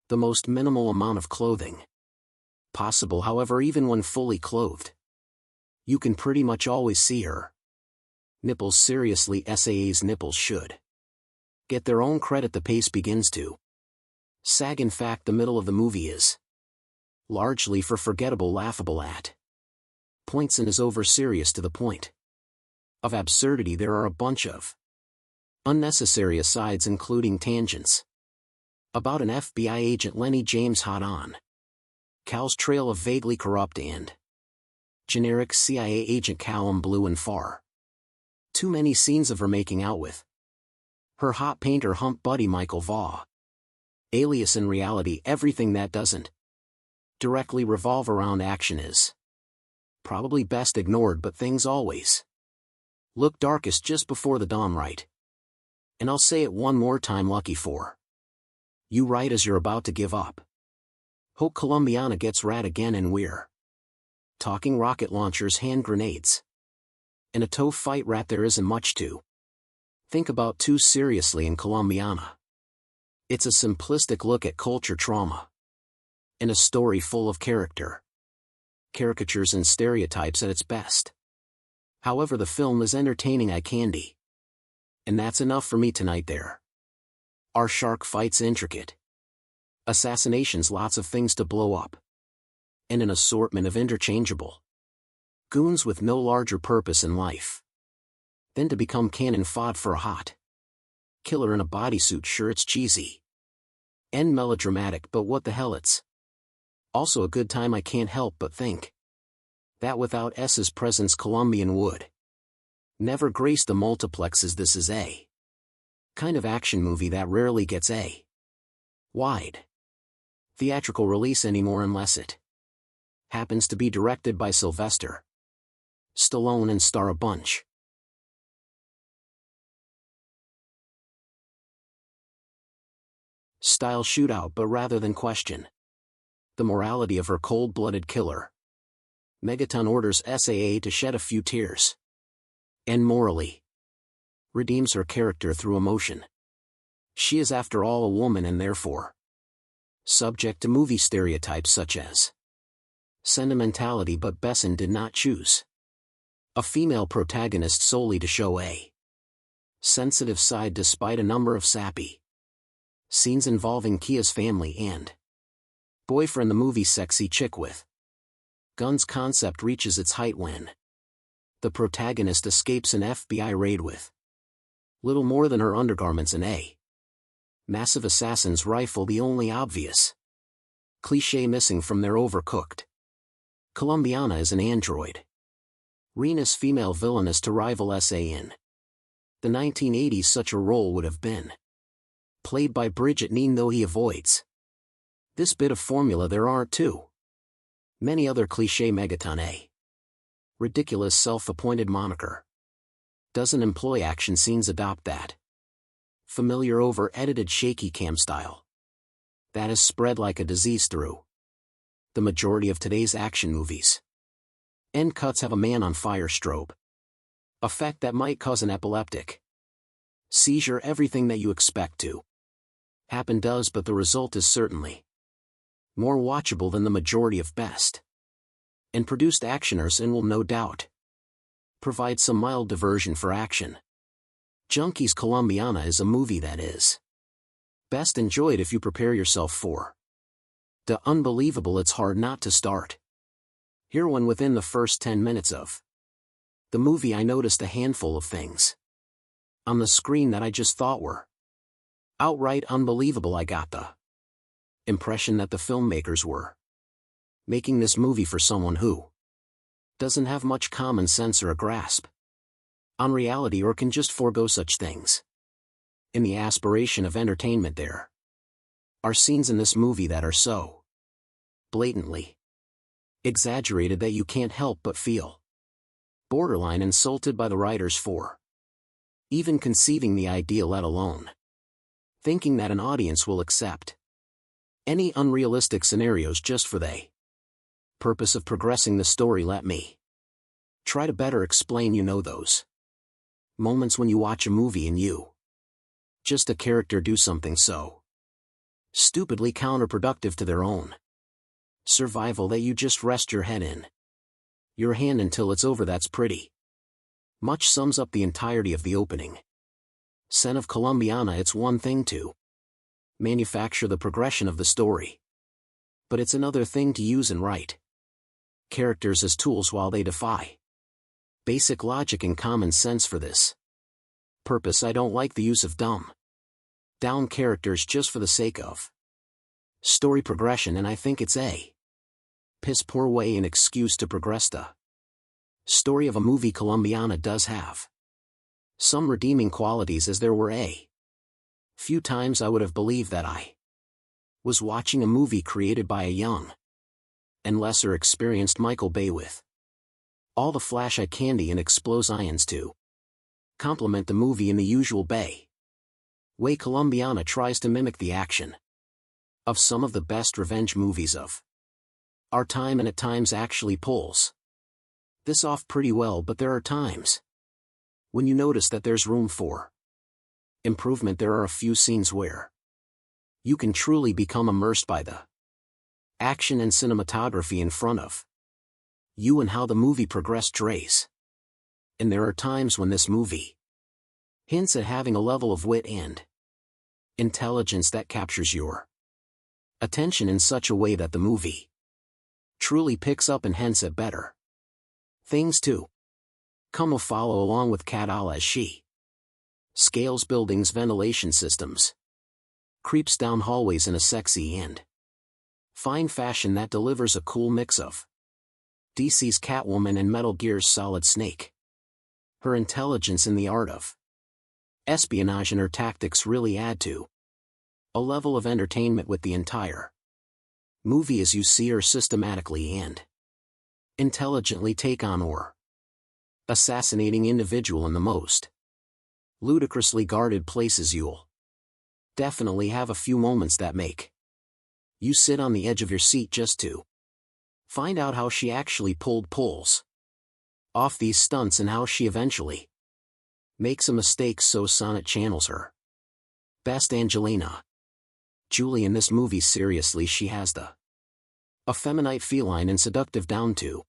the most minimal amount of clothing possible. However, even when fully clothed, you can pretty much always see her nipples. Seriously, SAA's nipples should get their own credit. The pace begins to sag. In fact, the middle of the movie is largely for forgettable, laughable at points, and is over serious to the point of absurdity. There are a bunch of unnecessary asides, including tangents about an FBI agent Lenny James hot on Cal's trail of vaguely corrupt and generic CIA agent Callum Blue, and far too many scenes of her making out with her hot painter hump buddy Michael Vaugh, alias in reality everything that doesn't directly revolve around action is probably best ignored, but things always look darkest just before the dawn, right? And I'll say it one more time, lucky for you, right as you're about to give up hope, Colombiana gets rad again, and we're talking rocket launchers, hand grenades, and a toe fight. Rat, there isn't much to think about too seriously in Colombiana. It's a simplistic look at culture trauma and a story full of caricatures and stereotypes at its best. However, the film is entertaining eye candy, and that's enough for me tonight. There are shark fights, intricate assassinations, lots of things to blow up, and an assortment of interchangeable goons with no larger purpose in life than to become cannon fodder for a hot killer in a bodysuit. Sure, it's cheesy and melodramatic, but what the hell, it's also a good time. I can't help but think that without S's presence, Colombian would never grace the multiplexes. This is a Kind of action movie that rarely gets a wide theatrical release anymore unless it happens to be directed by Sylvester Stallone and star a bunch style shootout, but rather than question the morality of her cold-blooded killer, Megaton orders SAA to shed a few tears and morally redeems her character through emotion. She is after all a woman and therefore subject to movie stereotypes such as sentimentality, but Besson did not choose a female protagonist solely to show a sensitive side despite a number of sappy scenes involving Kia's family and boyfriend. The movie's sexy chick with guns concept reaches its height when the protagonist escapes an FBI raid with little more than her undergarments and a massive assassin's rifle, the only obvious cliché missing from their overcooked Colombiana is an android Rena's female villainess to rival SA in the 1980s. Such a role would have been played by Bridget Neen, though he avoids this bit of formula. There are too many other cliché. Megaton, a ridiculous self-appointed moniker, doesn't employ action scenes, adopt that familiar over-edited shaky cam style that is spread like a disease through the majority of today's action movies. End cuts have a man on fire strobe effect that might cause an epileptic seizure. Everything that you expect to happen does, but the result is certainly more watchable than the majority of best and produced actioners, and will no doubt provide some mild diversion for action junkies. Colombiana is a movie that is best enjoyed if you prepare yourself for the unbelievable. It's hard not to start here when within the first 10 minutes of the movie I noticed a handful of things on the screen that I just thought were outright unbelievable. I got the impression that the filmmakers were making this movie for someone who doesn't have much common sense or a grasp on reality, or can just forego such things in the aspiration of entertainment. There are scenes in this movie that are so blatantly exaggerated that you can't help but feel borderline insulted by the writers for even conceiving the idea, let alone thinking that an audience will accept any unrealistic scenarios just for the purpose of progressing the story. Let me try to better explain. You know those moments when you watch a movie and you just a character do something so stupidly counterproductive to their own survival that you just rest your head in your hand until it's over. That's pretty much sums up the entirety of the opening scene of Colombiana. It's one thing to manufacture the progression of the story, but it's another thing to use and write characters as tools while they defy basic logic and common sense. For this purpose, I don't like the use of dumb down characters just for the sake of story progression, and I think it's a piss poor way and excuse to progress the story of a movie. Colombiana does have some redeeming qualities, as there were a few times I would have believed that I was watching a movie created by a young and lesser experienced Michael Bay with all the flash eye candy and explosions to complement the movie in the usual Bay way. Colombiana tries to mimic the action of some of the best revenge movies of our time, and at times actually pulls this off pretty well, but there are times when you notice that there's room for improvement. There are a few scenes where you can truly become immersed by the action and cinematography in front of you and how the movie progressed trace. And there are times when this movie hints at having a level of wit and intelligence that captures your attention in such a way that the movie truly picks up and hints at better things too. Come will follow along with Cat Al as she scales buildings' ventilation systems, creeps down hallways in a sexy and fine fashion that delivers a cool mix of DC's Catwoman and Metal Gear's Solid Snake. Her intelligence in the art of Espionage and her tactics really add to a level of entertainment with the entire movie as you see her systematically and intelligently take on or assassinating individual in the most ludicrously guarded places. You'll definitely have a few moments that make you sit on the edge of your seat just to find out how she actually pulls off these stunts and how she eventually makes a mistake. So Sonnet channels her best Angelina Jolie in this movie. Seriously, she has the effeminate, feline and seductive down to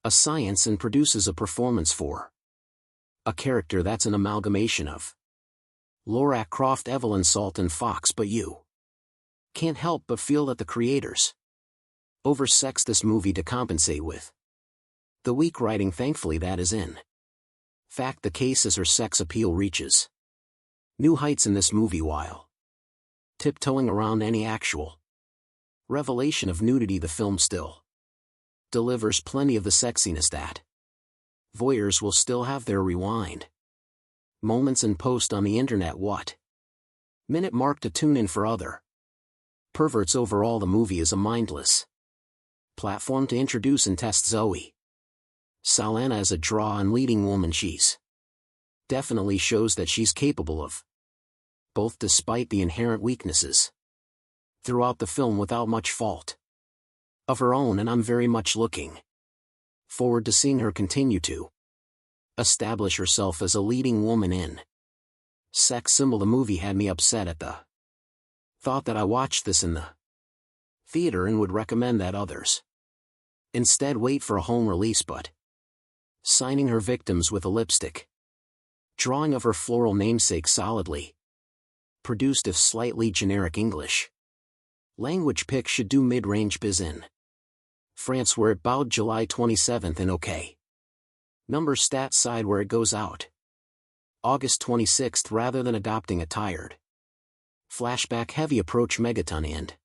a science and produces a performance for a character that's an amalgamation of Laura Croft, Evelyn Salt and Fox, but you can't help but feel that the creators oversexed this movie to compensate with the weak writing. Thankfully that is in fact the case, as her sex appeal reaches new heights in this movie while tiptoeing around any actual revelation of nudity. The film still delivers plenty of the sexiness that voyeurs will still have their rewind moments and post on the internet what minute mark to tune in for other perverts. Overall, the movie is a mindless platform to introduce and test Zoe Saldana as a draw and leading woman. She's definitely shows that she's capable of both, despite the inherent weaknesses throughout the film without much fault of her own, and I'm very much looking forward to seeing her continue to establish herself as a leading woman in sex symbol. The movie had me upset at the thought that I watched this in the theater and would recommend that others instead wait for a home release, but signing her victims with a lipstick drawing of her floral namesake, solidly produced if slightly generic English language pick, should do mid-range biz in France where it bowed July 27th and OK number stat side where it goes out August 26th, rather than adopting a tired flashback heavy approach. Megaton and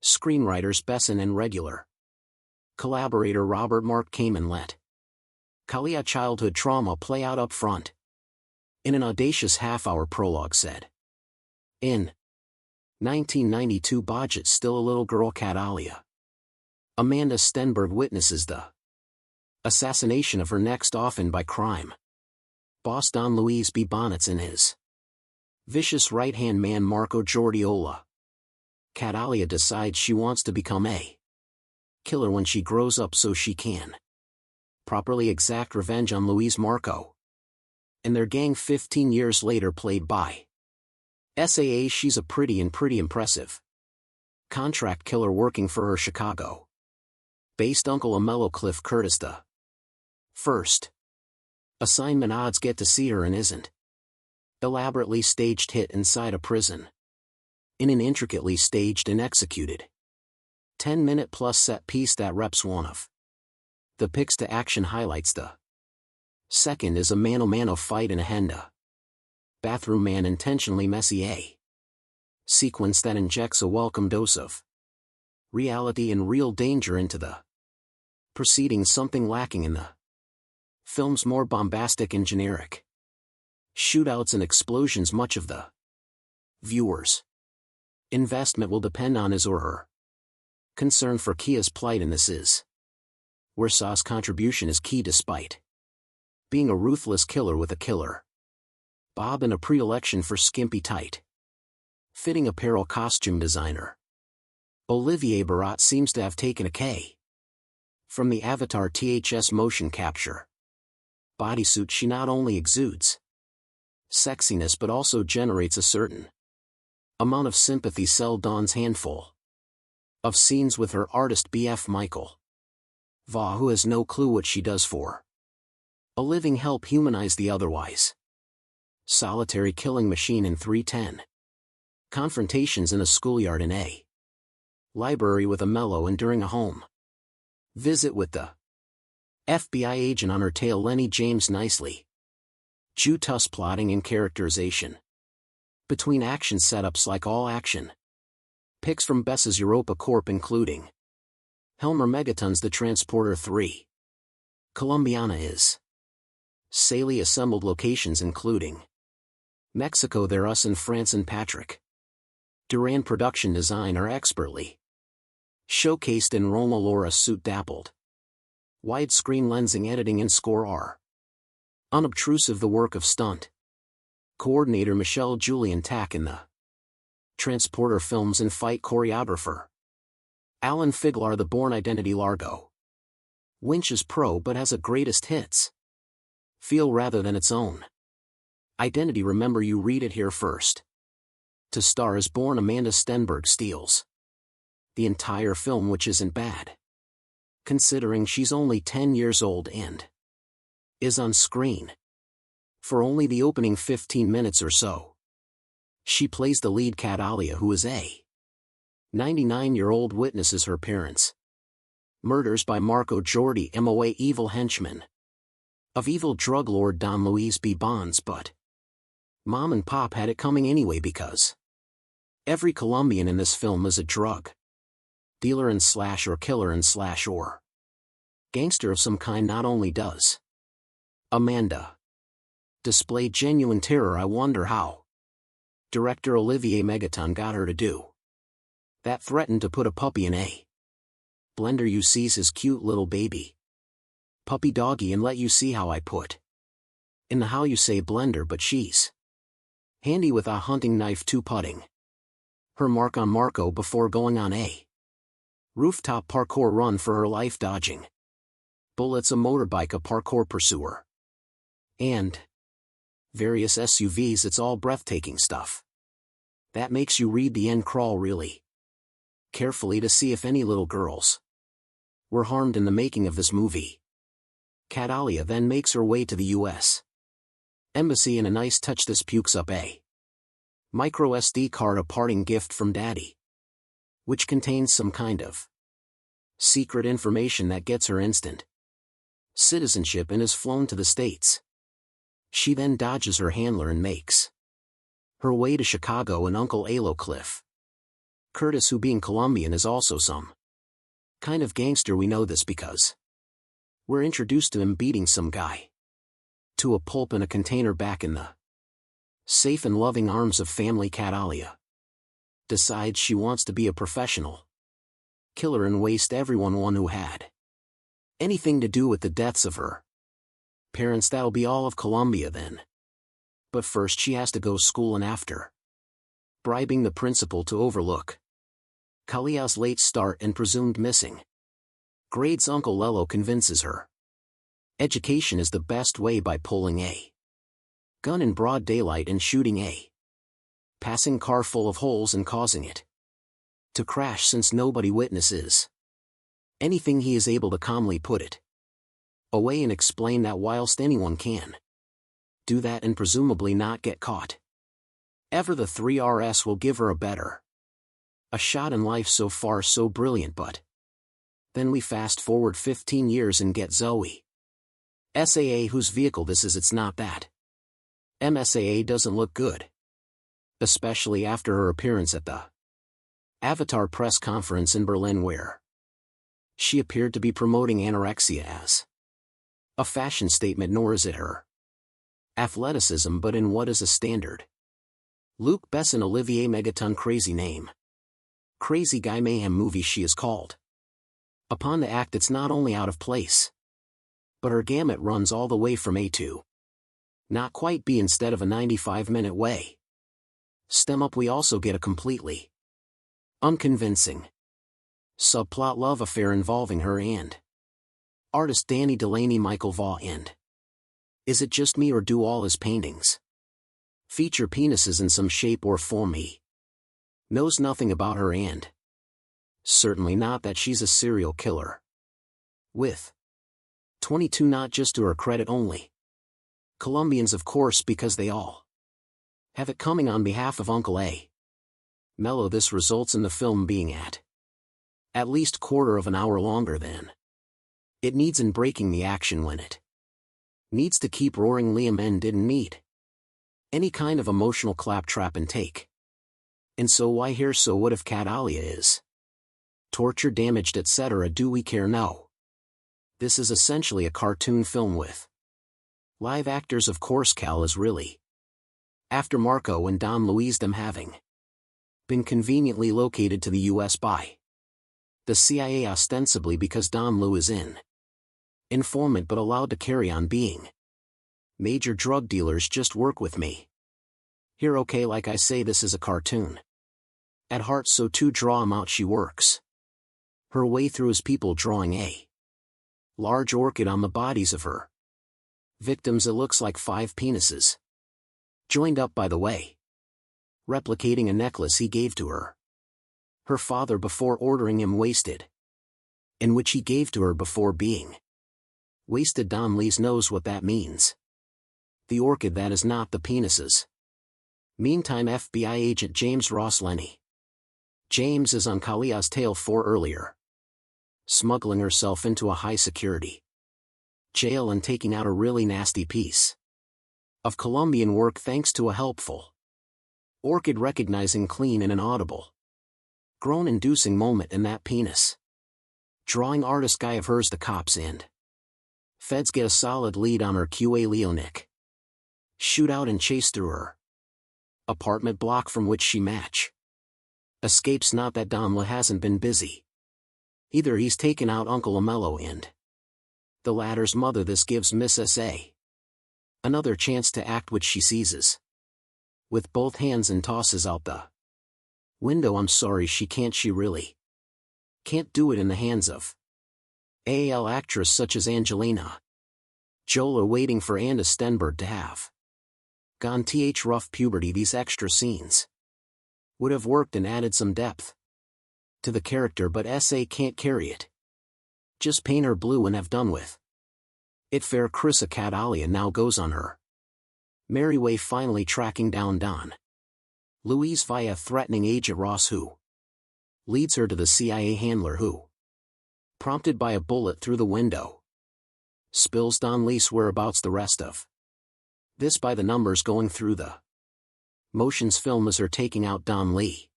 screenwriters Besson and regular collaborator Robert Mark Kamen let Kalia childhood trauma play out up front in an audacious half-hour prologue. Said in 1992 budget, still a little girl Catalia Amanda Stenberg witnesses the assassination of her next often by crime boss Don Luis B. Bonnets and his vicious right-hand man Marco Giordiola. Catalia decides she wants to become a killer when she grows up so she can properly exact revenge on Luis Marco and their gang. 15 years later, played by SAA, she's a pretty impressive contract killer working for her Chicago-based uncle Amello Cliff Curtis. The first assignment odds get to see her and isn't elaborately staged hit inside a prison in an intricately staged and executed 10-minute plus set piece that reps one of the picks to action highlights. The second is a mano-mano fight in a Henda bathroom man intentionally messy a sequence that injects a welcome dose of reality and real danger into the proceedings, something lacking in the film's more bombastic and generic shootouts and explosions. Much of the viewer's investment will depend on his or her concern for Kia's plight, and this is where Saw's contribution is key. Despite being a ruthless killer with a killer bob and a predilection for skimpy tight fitting apparel, costume designer Olivier Barat seems to have taken a K from the Avatar THS motion capture bodysuit. She not only exudes sexiness but also generates a certain amount of sympathy. Sell Dawn's handful of scenes with her artist BF Michael Va, who has no clue what she does for a living, help humanize the otherwise solitary killing machine in 310 confrontations in a schoolyard, in a library with a mellow, and during a home visit with the FBI agent on her tail. Lenny James nicely Jutus plotting and characterization between action setups like all action picks from Bess's Europa Corp, including Helmer Megaton's The Transporter 3. Colombiana is Saley assembled locations including Mexico they're us and France and Patrick. Duran production design are expertly showcased in Roma Laura suit dappled. Widescreen lensing editing and score are unobtrusive the work of stunt coordinator Michelle Julian Tack in the Transporter films and fight choreographer Alan Figlar the Born Identity Largo. Winch is pro but has a greatest hits feel rather than its own identity. Remember, you read it here first. To star as Born, Amanda Stenberg steals the entire film, which isn't bad, considering she's only 10 years old and is on screen for only the opening 15 minutes or so. She plays the lead Cat Alia, who is a 99-year-old witnesses her parents' murders by Marco Jordi MOA, evil henchman of evil drug lord Don Luis B. Bonds, but Mom and Pop had it coming anyway because every Colombian in this film is a drug dealer and slash or killer and slash or gangster of some kind. Not only does Amanda display genuine terror, I wonder how director Olivier Megaton got her to do that. Threatened to put a puppy in a blender. You sees his cute little baby puppy doggy and let you see how I put in the how you say blender, but she's handy with a hunting knife to putting her mark on Marco before going on a rooftop parkour run for her life, dodging bullets, a motorbike, a parkour pursuer, and various SUVs. It's all breathtaking stuff that makes you read the end crawl really carefully to see if any little girls were harmed in the making of this movie. Cat Alia then makes her way to the U.S. Embassy in a nice touch. This pukes up a micro SD card, a parting gift from Daddy, which contains some kind of secret information that gets her instant citizenship and is flown to the States. She then dodges her handler and makes her way to Chicago and Uncle Alo Cliff Curtis, who being Colombian is also some kind of gangster. We know this because we're introduced to him beating some guy to a pulp in a container back in the safe and loving arms of family. Cat Alia decides she wants to be a professional killer and waste everyone who had anything to do with the deaths of her parents. That'll be all of Colombia then. But first she has to go school, and after bribing the principal to overlook Kalia's late start and presumed missing grades, Uncle Lello convinces her education is the best way by pulling a gun in broad daylight and shooting a passing car full of holes and causing it to crash. Since nobody witnesses anything, he is able to calmly put it away and explain that whilst anyone can do that and presumably not get caught ever, the 3RS will give her a shot in life. So far so brilliant, but then we fast forward 15 years and get Zoe Saa, whose vehicle this is. It's not that MSAA doesn't look good, especially after her appearance at the Avatar press conference in Berlin, where she appeared to be promoting anorexia as a fashion statement. Nor is it her athleticism, but in what is a standard Luc Besson Olivier Megaton crazy name Crazy Guy Mayhem movie she is called upon to act. It's not only out of place, but her gamut runs all the way from A to not quite B instead of a 95-minute way stem up. We also get a completely unconvincing subplot love affair involving her and artist Danny Delaney, Michael Vaugh, and is it just me or do all his paintings feature penises in some shape or form? He knows nothing about her, and certainly not that she's a serial killer with 22, not just to her credit only Colombians, of course, because they all have it coming on behalf of Uncle A. Mello. This results in the film being at least quarter of an hour longer than it needs, and breaking the action when it needs to keep roaring. Liam N. didn't need any kind of emotional claptrap and take. And so why here? So what if Cat Alia is torture, damaged, etc.? Do we care? No. This is essentially a cartoon film with live actors. Of course, Cal is really After Marco and Don Luis them having been conveniently located to the U.S. by the CIA ostensibly because Don Lu is in informant but allowed to carry on being major drug dealers just work with me. Here okay, like I say, this is a cartoon. At heart, so to draw him out she works her way through his people, drawing a large orchid on the bodies of her victims. It looks like 5 penises joined up, by the way, replicating a necklace he gave to her father before ordering him wasted, in which he gave to her before being wasted. Don Luis knows what that means. The orchid that is not the penises. Meantime, FBI agent James Ross Lenny James is on Kalia's tail for earlier smuggling herself into a high-security jail and taking out a really nasty piece of Colombian work thanks to a helpful orchid recognizing clean in an audible groan-inducing moment in that penis drawing artist guy of hers. The cops and feds get a solid lead on her. QA Leonic shoot out and chase through her apartment block from which she escapes. Not that Don La hasn't been busy either. He's taken out Uncle Amello and the latter's mother. This gives Miss S.A. another chance to act, which she seizes with both hands and tosses out the window. I'm sorry, she can't. She really can't do it in the hands of AAL actress such as Angelina Jolie. Waiting for Anna Stenberg to have gone rough puberty. These extra scenes would have worked and added some depth to the character, but S.A. can't carry it. Just paint her blue and have done with it. Fair Carissa Catalia now goes on her merry way, finally tracking down Don Luis via threatening Agent Ross, who leads her to the CIA handler who, prompted by a bullet through the window, spills Don Luis' whereabouts. The rest of this by the numbers going through the motions film as her taking out Don Lee.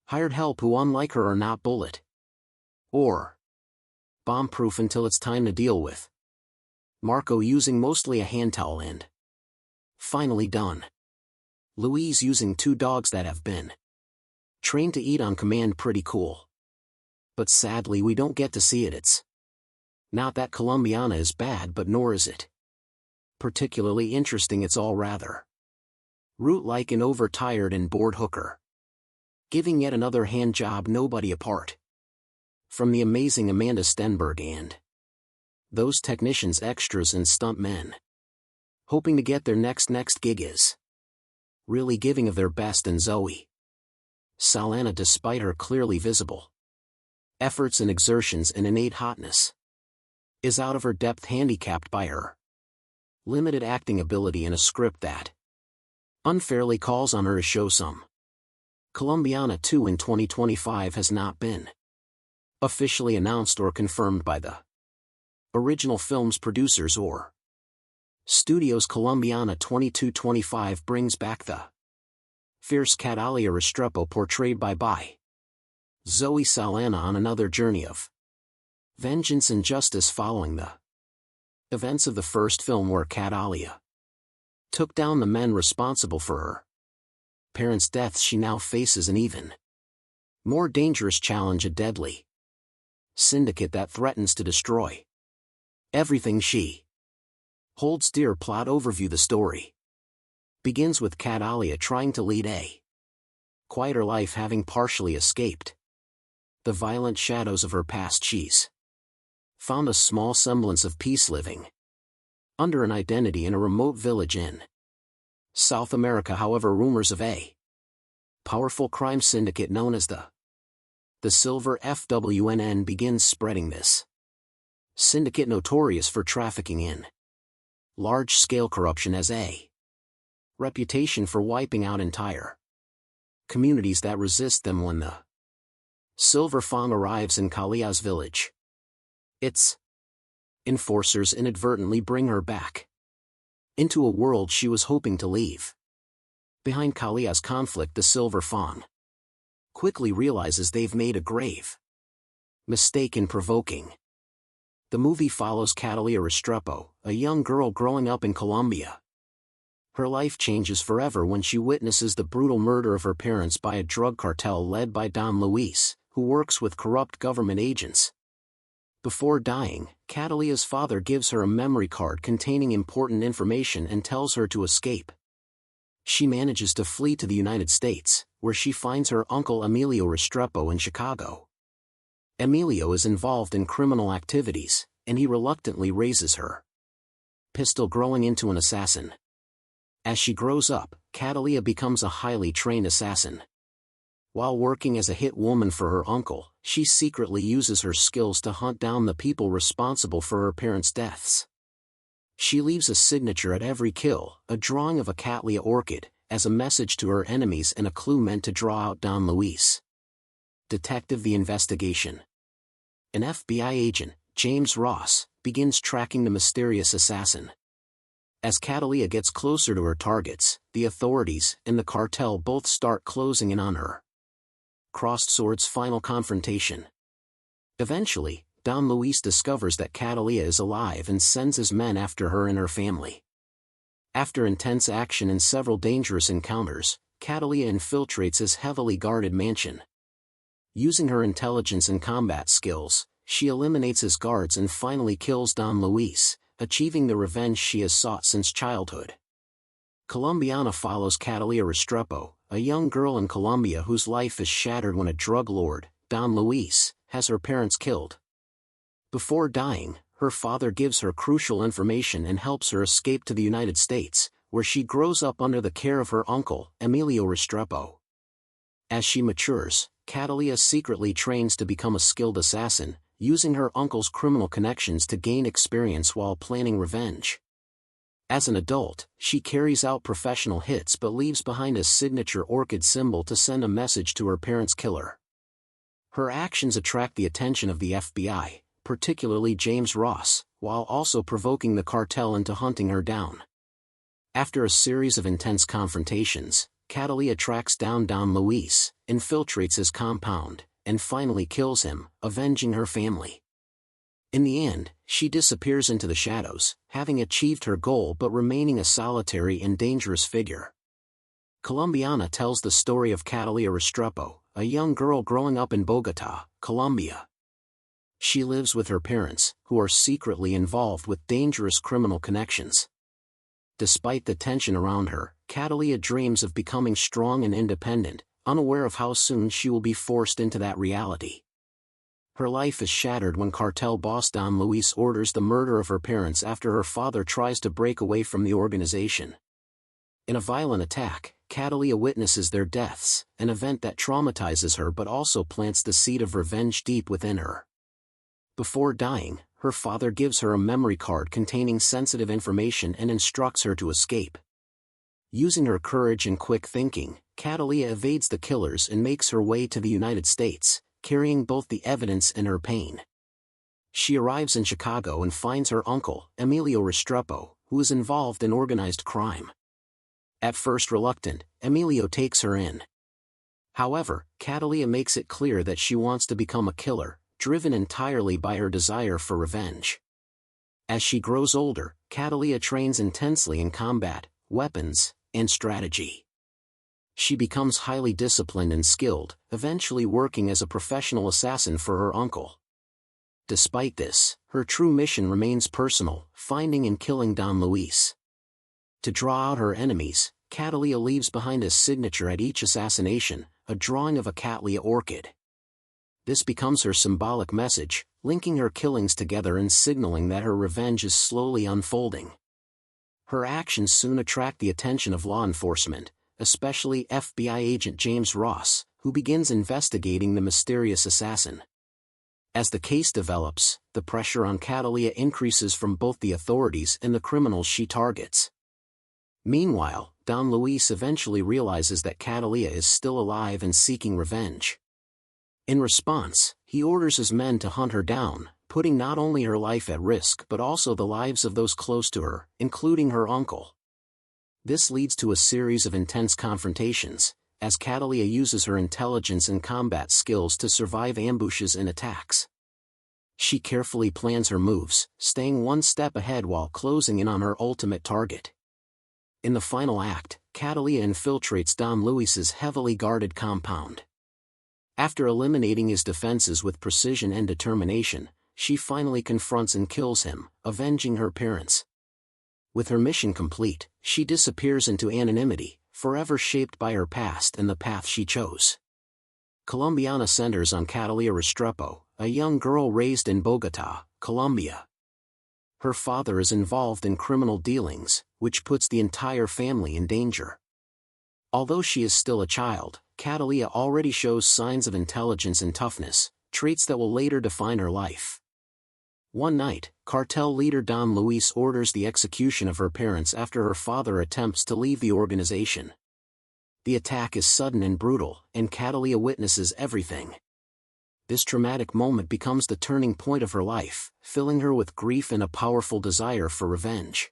Hired help who, unlike her, are not bullet or bomb-proof until it's time to deal with Marco using mostly a hand towel, and finally Don Luis using 2 dogs that have been trained to eat on command. Pretty cool. But sadly we don't get to see it. It's not that Colombiana is bad, but nor is it particularly interesting. It's all rather root-like and overtired and bored hooker, giving yet another hand job. Nobody apart from the amazing Amanda Stenberg and those technicians, extras and stunt men hoping to get their next gig is really giving of their best, and Zoe Saldana, despite her clearly visible efforts and exertions and innate hotness, is out of her depth, handicapped by her limited acting ability in a script that unfairly calls on her to show some. Colombiana 2 in 2025 has not been officially announced or confirmed by the original film's producers or studios. Colombiana 2225 brings back the fierce Catalia Restrepo portrayed by Zoe Saldana on another journey of vengeance and justice following the events of the first film, where Catalia took down the men responsible for her parents' deaths. She now faces an even more dangerous challenge, a deadly syndicate that threatens to destroy everything she holds dear. Plot overview: the story begins with Catalia trying to lead a quieter life, having partially escaped the violent shadows of her past. She's found a small semblance of peace, living under an identity in a remote village in South America. However, rumors of a powerful crime syndicate known as the Silver FWNN begins spreading. This syndicate, notorious for trafficking in large-scale corruption, has a reputation for wiping out entire communities that resist them. When the Silver Fang arrives in Kalia's village, its enforcers inadvertently bring her back into a world she was hoping to leave behind. Kalia's conflict: the Silver Fang quickly realizes they've made a grave mistake in provoking. The movie follows Catalia Restrepo, a young girl growing up in Colombia, Her life changes forever when she witnesses the brutal murder of her parents by a drug cartel led by Don Luis, who works with corrupt government agents. Before dying, Catalia's father gives her a memory card containing important information and tells her to escape. She manages to flee to the United States, where she finds her uncle Emilio Restrepo in Chicago. Emilio is involved in criminal activities, and he reluctantly raises her. Pistol growing into an assassin. As she grows up, Catalia becomes a highly trained assassin. While working as a hit woman for her uncle, she secretly uses her skills to hunt down the people responsible for her parents' deaths. She leaves a signature at every kill, a drawing of a Cattleya orchid, as a message to her enemies and a clue meant to draw out Don Luis. Detective: The investigation. An FBI agent, James Ross, begins tracking the mysterious assassin. As Catalia gets closer to her targets, the authorities and the cartel both start closing in on her. Crossed swords: final confrontation. Eventually, Don Luis discovers that Catalia is alive and sends his men after her and her family. After intense action and several dangerous encounters, Catalia infiltrates his heavily guarded mansion. Using her intelligence and combat skills, she eliminates his guards and finally kills Don Luis, achieving the revenge she has sought since childhood. Colombiana follows Catalia Restrepo, a young girl in Colombia whose life is shattered when a drug lord, Don Luis, has her parents killed. Before dying, her father gives her crucial information and helps her escape to the United States, where she grows up under the care of her uncle, Emilio Restrepo. As she matures, Catalia secretly trains to become a skilled assassin, using her uncle's criminal connections to gain experience while planning revenge. As an adult, she carries out professional hits but leaves behind a signature orchid symbol to send a message to her parents' killer. Her actions attract the attention of the FBI, particularly James Ross, while also provoking the cartel into hunting her down. After a series of intense confrontations, Catalia tracks down Don Luis, infiltrates his compound, and finally kills him, avenging her family. In the end, she disappears into the shadows, having achieved her goal but remaining a solitary and dangerous figure. Colombiana tells the story of Catalia Restrepo, a young girl growing up in Bogotá, Colombia. She lives with her parents, who are secretly involved with dangerous criminal connections. Despite the tension around her, Catalia dreams of becoming strong and independent, unaware of how soon she will be forced into that reality. Her life is shattered when cartel boss Don Luis orders the murder of her parents after her father tries to break away from the organization. In a violent attack, Catalia witnesses their deaths, an event that traumatizes her but also plants the seed of revenge deep within her. Before dying, her father gives her a memory card containing sensitive information and instructs her to escape. Using her courage and quick thinking, Catalia evades the killers and makes her way to the United States, carrying both the evidence and her pain. She arrives in Chicago and finds her uncle, Emilio Restrepo, who is involved in organized crime. At first reluctant, Emilio takes her in. However, Catalia makes it clear that she wants to become a killer, driven entirely by her desire for revenge. As she grows older, Catalia trains intensely in combat, weapons, and strategy. She becomes highly disciplined and skilled, eventually working as a professional assassin for her uncle. Despite this, her true mission remains personal, finding and killing Don Luis. To draw out her enemies, Catalia leaves behind a signature at each assassination, a drawing of a Cattleya orchid. This becomes her symbolic message, linking her killings together and signaling that her revenge is slowly unfolding. Her actions soon attract the attention of law enforcement, especially FBI agent James Ross, who begins investigating the mysterious assassin. As the case develops, the pressure on Cattleya increases from both the authorities and the criminals she targets. Meanwhile, Don Luis eventually realizes that Cattleya is still alive and seeking revenge. In response, he orders his men to hunt her down, putting not only her life at risk but also the lives of those close to her, including her uncle. This leads to a series of intense confrontations, as Cattleya uses her intelligence and combat skills to survive ambushes and attacks. She carefully plans her moves, staying one step ahead while closing in on her ultimate target. In the final act, Catalina infiltrates Don Luis's heavily guarded compound. After eliminating his defenses with precision and determination, she finally confronts and kills him, avenging her parents. With her mission complete, she disappears into anonymity, forever shaped by her past and the path she chose. Colombiana centers on Catalina Restrepo, a young girl raised in Bogotá, Colombia. Her father is involved in criminal dealings, which puts the entire family in danger. Although she is still a child, Catalina already shows signs of intelligence and toughness, traits that will later define her life. One night, cartel leader Don Luis orders the execution of her parents after her father attempts to leave the organization. The attack is sudden and brutal, and Catalina witnesses everything. This traumatic moment becomes the turning point of her life, filling her with grief and a powerful desire for revenge.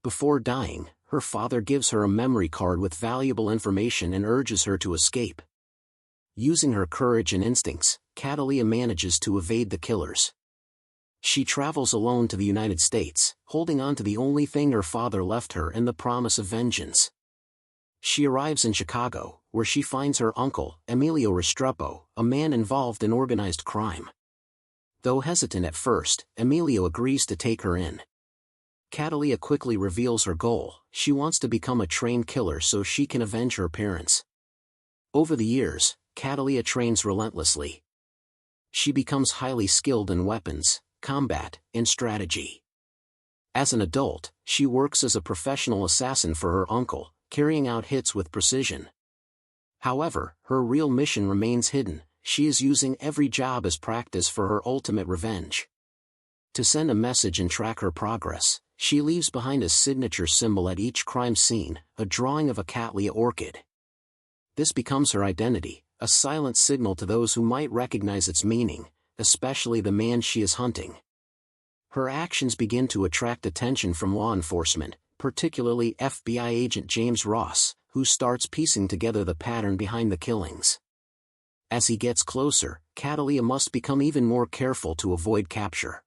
Before dying, her father gives her a memory card with valuable information and urges her to escape. Using her courage and instincts, Catalina manages to evade the killers. She travels alone to the United States, holding on to the only thing her father left her and the promise of vengeance. She arrives in Chicago, where she finds her uncle, Emilio Restrepo, a man involved in organized crime. Though hesitant at first, Emilio agrees to take her in. Catalina quickly reveals her goal: she wants to become a trained killer so she can avenge her parents. Over the years, Catalina trains relentlessly. She becomes highly skilled in weapons, combat, and strategy. As an adult, she works as a professional assassin for her uncle, carrying out hits with precision. However, her real mission remains hidden. She is using every job as practice for her ultimate revenge. To send a message and track her progress, she leaves behind a signature symbol at each crime scene, a drawing of a Cattleya orchid. This becomes her identity, a silent signal to those who might recognize its meaning, especially the man she is hunting. Her actions begin to attract attention from law enforcement, particularly FBI agent James Ross, who starts piecing together the pattern behind the killings. As he gets closer, Catalina must become even more careful to avoid capture.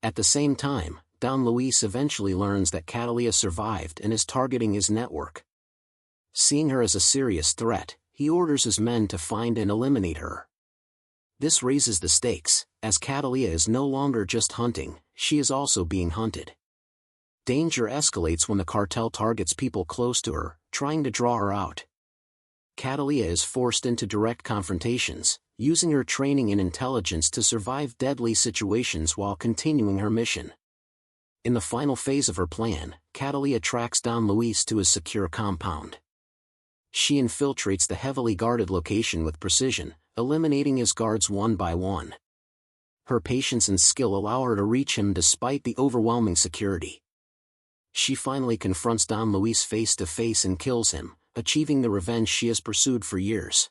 At the same time, Don Luis eventually learns that Catalina survived and is targeting his network. Seeing her as a serious threat, he orders his men to find and eliminate her. This raises the stakes, as Catalina is no longer just hunting, she is also being hunted. Danger escalates when the cartel targets people close to her, trying to draw her out. Catalina is forced into direct confrontations, using her training and intelligence to survive deadly situations while continuing her mission. In the final phase of her plan, Catalina tracks Don Luis to his secure compound. She infiltrates the heavily guarded location with precision, eliminating his guards one by one. Her patience and skill allow her to reach him despite the overwhelming security. She finally confronts Don Luis face to face and kills him, achieving the revenge she has pursued for years.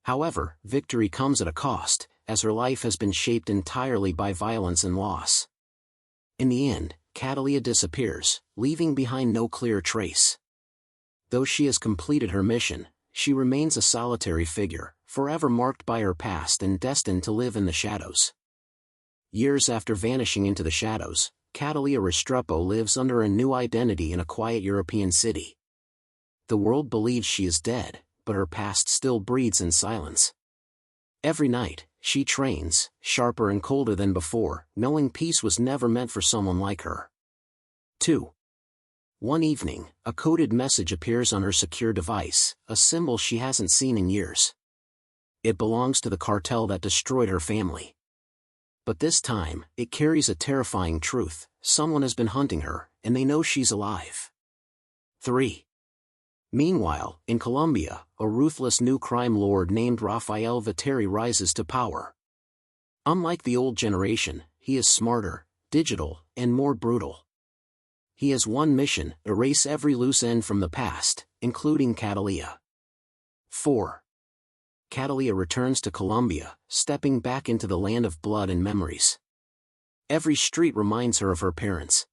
However, victory comes at a cost, as her life has been shaped entirely by violence and loss. In the end, Catalina disappears, leaving behind no clear trace. Though she has completed her mission, she remains a solitary figure, forever marked by her past and destined to live in the shadows. Years after vanishing into the shadows, Catalina Restrepo lives under a new identity in a quiet European city. The world believes she is dead, but her past still breathes in silence. Every night, she trains, sharper and colder than before, knowing peace was never meant for someone like her. 2. One evening, a coded message appears on her secure device, a symbol she hasn't seen in years. It belongs to the cartel that destroyed her family. But this time, it carries a terrifying truth: someone has been hunting her, and they know she's alive. 3. Meanwhile, in Colombia, a ruthless new crime lord named Rafael Viteri rises to power. Unlike the old generation, he is smarter, digital, and more brutal. He has one mission: erase every loose end from the past, including Catalina. 4. Catalina returns to Colombia, stepping back into the land of blood and memories. Every street reminds her of her parents.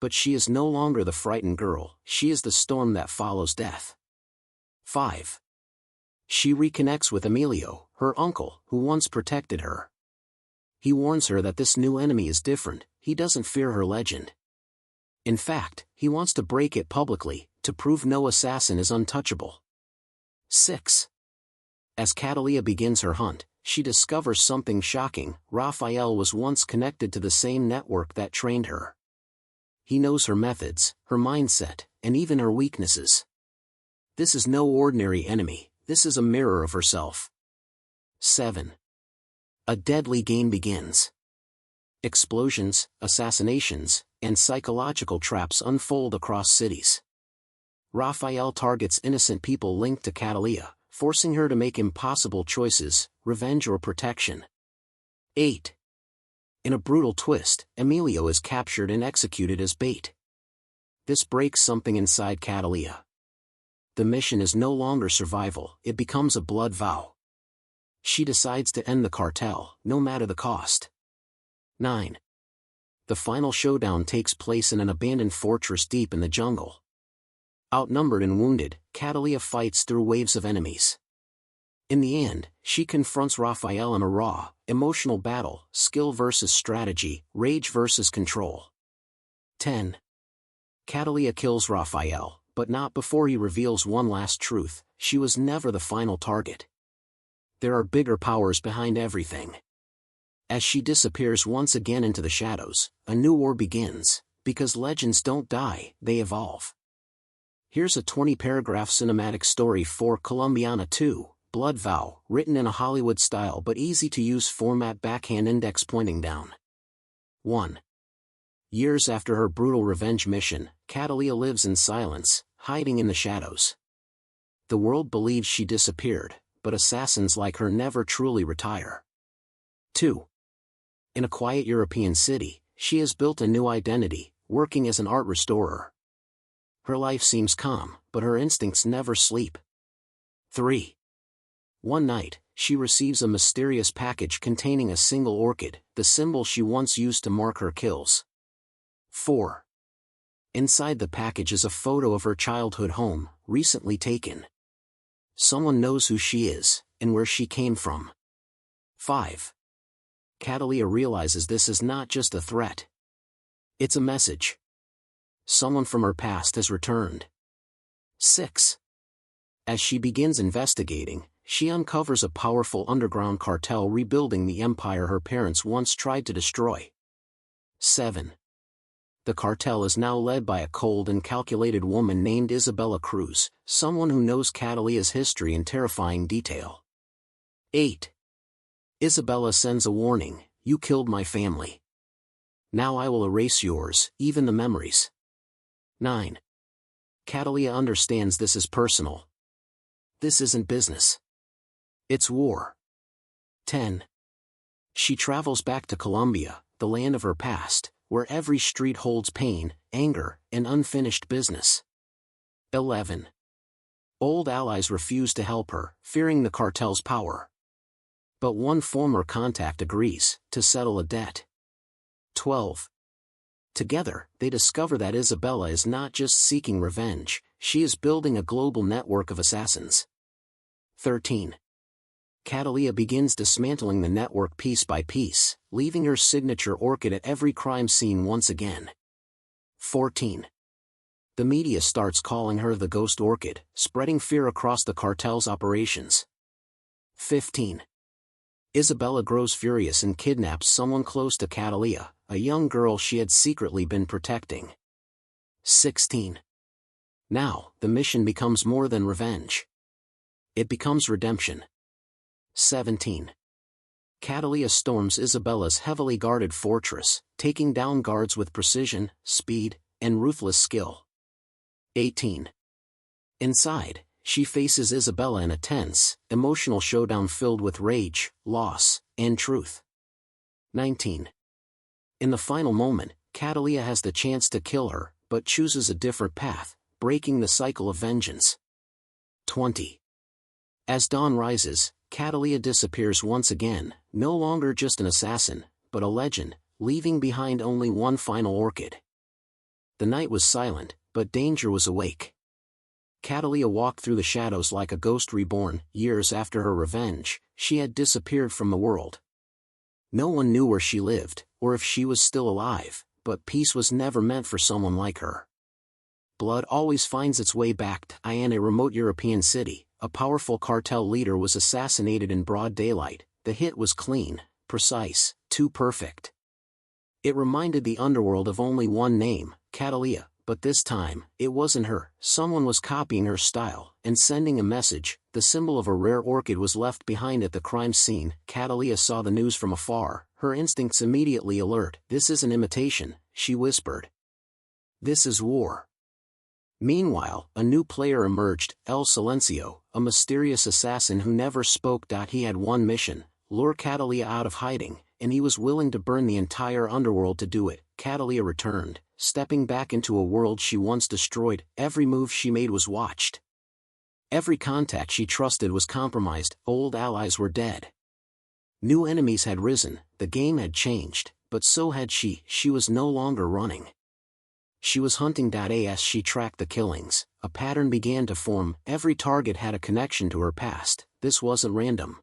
But she is no longer the frightened girl, she is the storm that follows death. 5. She reconnects with Emilio, her uncle, who once protected her. He warns her that this new enemy is different, he doesn't fear her legend. In fact, he wants to break it publicly, to prove no assassin is untouchable. 6. As Catalia begins her hunt, she discovers something shocking. Raphael was once connected to the same network that trained her. He knows her methods, her mindset, and even her weaknesses. This is no ordinary enemy, this is a mirror of herself. 7. A deadly game begins. Explosions, assassinations, and psychological traps unfold across cities. Raphael targets innocent people linked to Catalia, forcing her to make impossible choices, revenge or protection. 8. In a brutal twist, Emilio is captured and executed as bait. This breaks something inside Catalia. The mission is no longer survival, it becomes a blood vow. She decides to end the cartel, no matter the cost. 9. The final showdown takes place in an abandoned fortress deep in the jungle. Outnumbered and wounded, Catalia fights through waves of enemies. In the end, she confronts Raphael in a raw, emotional battle, skill versus strategy, rage versus control. 10. Catalia kills Raphael, but not before he reveals one last truth: she was never the final target. There are bigger powers behind everything. As she disappears once again into the shadows, a new war begins, because legends don't die, they evolve. Here's a 20-paragraph cinematic story for Colombiana 2, Blood Vow, written in a Hollywood style but easy-to-use format. Backhand index pointing down. 1. Years after her brutal revenge mission, Catalia lives in silence, hiding in the shadows. The world believes she disappeared, but assassins like her never truly retire. 2. In a quiet European city, she has built a new identity, working as an art restorer. Her life seems calm, but her instincts never sleep. 3. One night, she receives a mysterious package containing a single orchid, the symbol she once used to mark her kills. 4. Inside the package is a photo of her childhood home, recently taken. Someone knows who she is, and where she came from. 5. Catalia realizes this is not just a threat. It's a message. Someone from her past has returned. 6. As she begins investigating, she uncovers a powerful underground cartel rebuilding the empire her parents once tried to destroy. 7. The cartel is now led by a cold and calculated woman named Isabella Cruz, someone who knows Catalia's history in terrifying detail. 8. Isabella sends a warning: you killed my family. Now I will erase yours, even the memories. 9. Catalia understands this is personal. This isn't business. It's war. 10. She travels back to Colombia, the land of her past, where every street holds pain, anger, and unfinished business. 11. Old allies refuse to help her, fearing the cartel's power. But one former contact agrees, to settle a debt. 12. Together, they discover that Isabella is not just seeking revenge, she is building a global network of assassins. 13. Catalia begins dismantling the network piece by piece, leaving her signature orchid at every crime scene once again. 14. The media starts calling her the Ghost Orchid, spreading fear across the cartel's operations. 15. Isabella grows furious and kidnaps someone close to Catalia, a young girl she had secretly been protecting. 16. Now, the mission becomes more than revenge. It becomes redemption. 17. Catalia storms Isabella's heavily guarded fortress, taking down guards with precision, speed, and ruthless skill. 18. Inside, she faces Isabella in a tense, emotional showdown filled with rage, loss, and truth. 19. In the final moment, Catalia has the chance to kill her, but chooses a different path, breaking the cycle of vengeance. 20. As dawn rises, Catalia disappears once again, no longer just an assassin, but a legend, leaving behind only one final orchid. The night was silent, but danger was awake. Catalia walked through the shadows like a ghost reborn. Years after her revenge, she had disappeared from the world. No one knew where she lived, or if she was still alive, but peace was never meant for someone like her. Blood always finds its way back to in a remote European city. A powerful cartel leader was assassinated in broad daylight. The hit was clean, precise, too perfect. It reminded the underworld of only one name, Catalia, but this time, it wasn't her. Someone was copying her style and sending a message. The symbol of a rare orchid was left behind at the crime scene. Catalia saw the news from afar, her instincts immediately alert. "This is an imitation," she whispered. "This is war." Meanwhile, a new player emerged, El Silencio, a mysterious assassin who never spoke. He had one mission: lure Catalia out of hiding, and he was willing to burn the entire underworld to do it. Catalia returned, stepping back into a world she once destroyed. Every move she made was watched. Every contact she trusted was compromised. Old allies were dead. New enemies had risen. The game had changed, but so had she. She was no longer running. She was hunting. As she tracked the killings, a pattern began to form. Every target had a connection to her past. This wasn't random.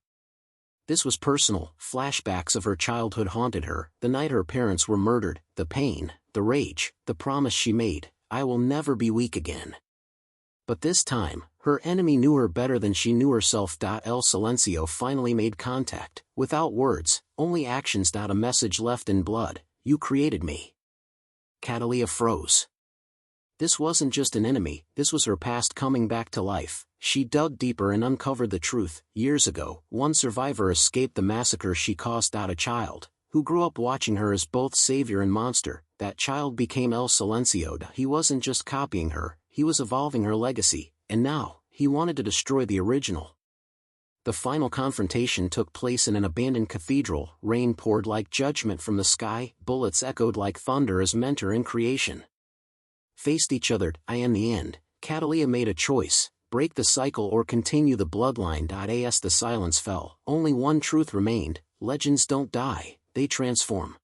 This was personal. Flashbacks of her childhood haunted her. The night her parents were murdered, the pain, the rage, the promise she made: "I will never be weak again." But this time, her enemy knew her better than she knew herself. El Silencio finally made contact, without words, only actions. A message left in blood: "You created me." Catalia froze. This wasn't just an enemy, this was her past coming back to life. She dug deeper and uncovered the truth. Years ago, one survivor escaped the massacre she caused. A child, who grew up watching her as both savior and monster. That child became El Silencio. He wasn't just copying her, he was evolving her legacy, and now, he wanted to destroy the original. The final confrontation took place in an abandoned cathedral. Rain poured like judgment from the sky, bullets echoed like thunder as mentor in creation faced each other. In the end, Catalia made a choice: break the cycle or continue the bloodline. As the silence fell, only one truth remained: legends don't die, they transform.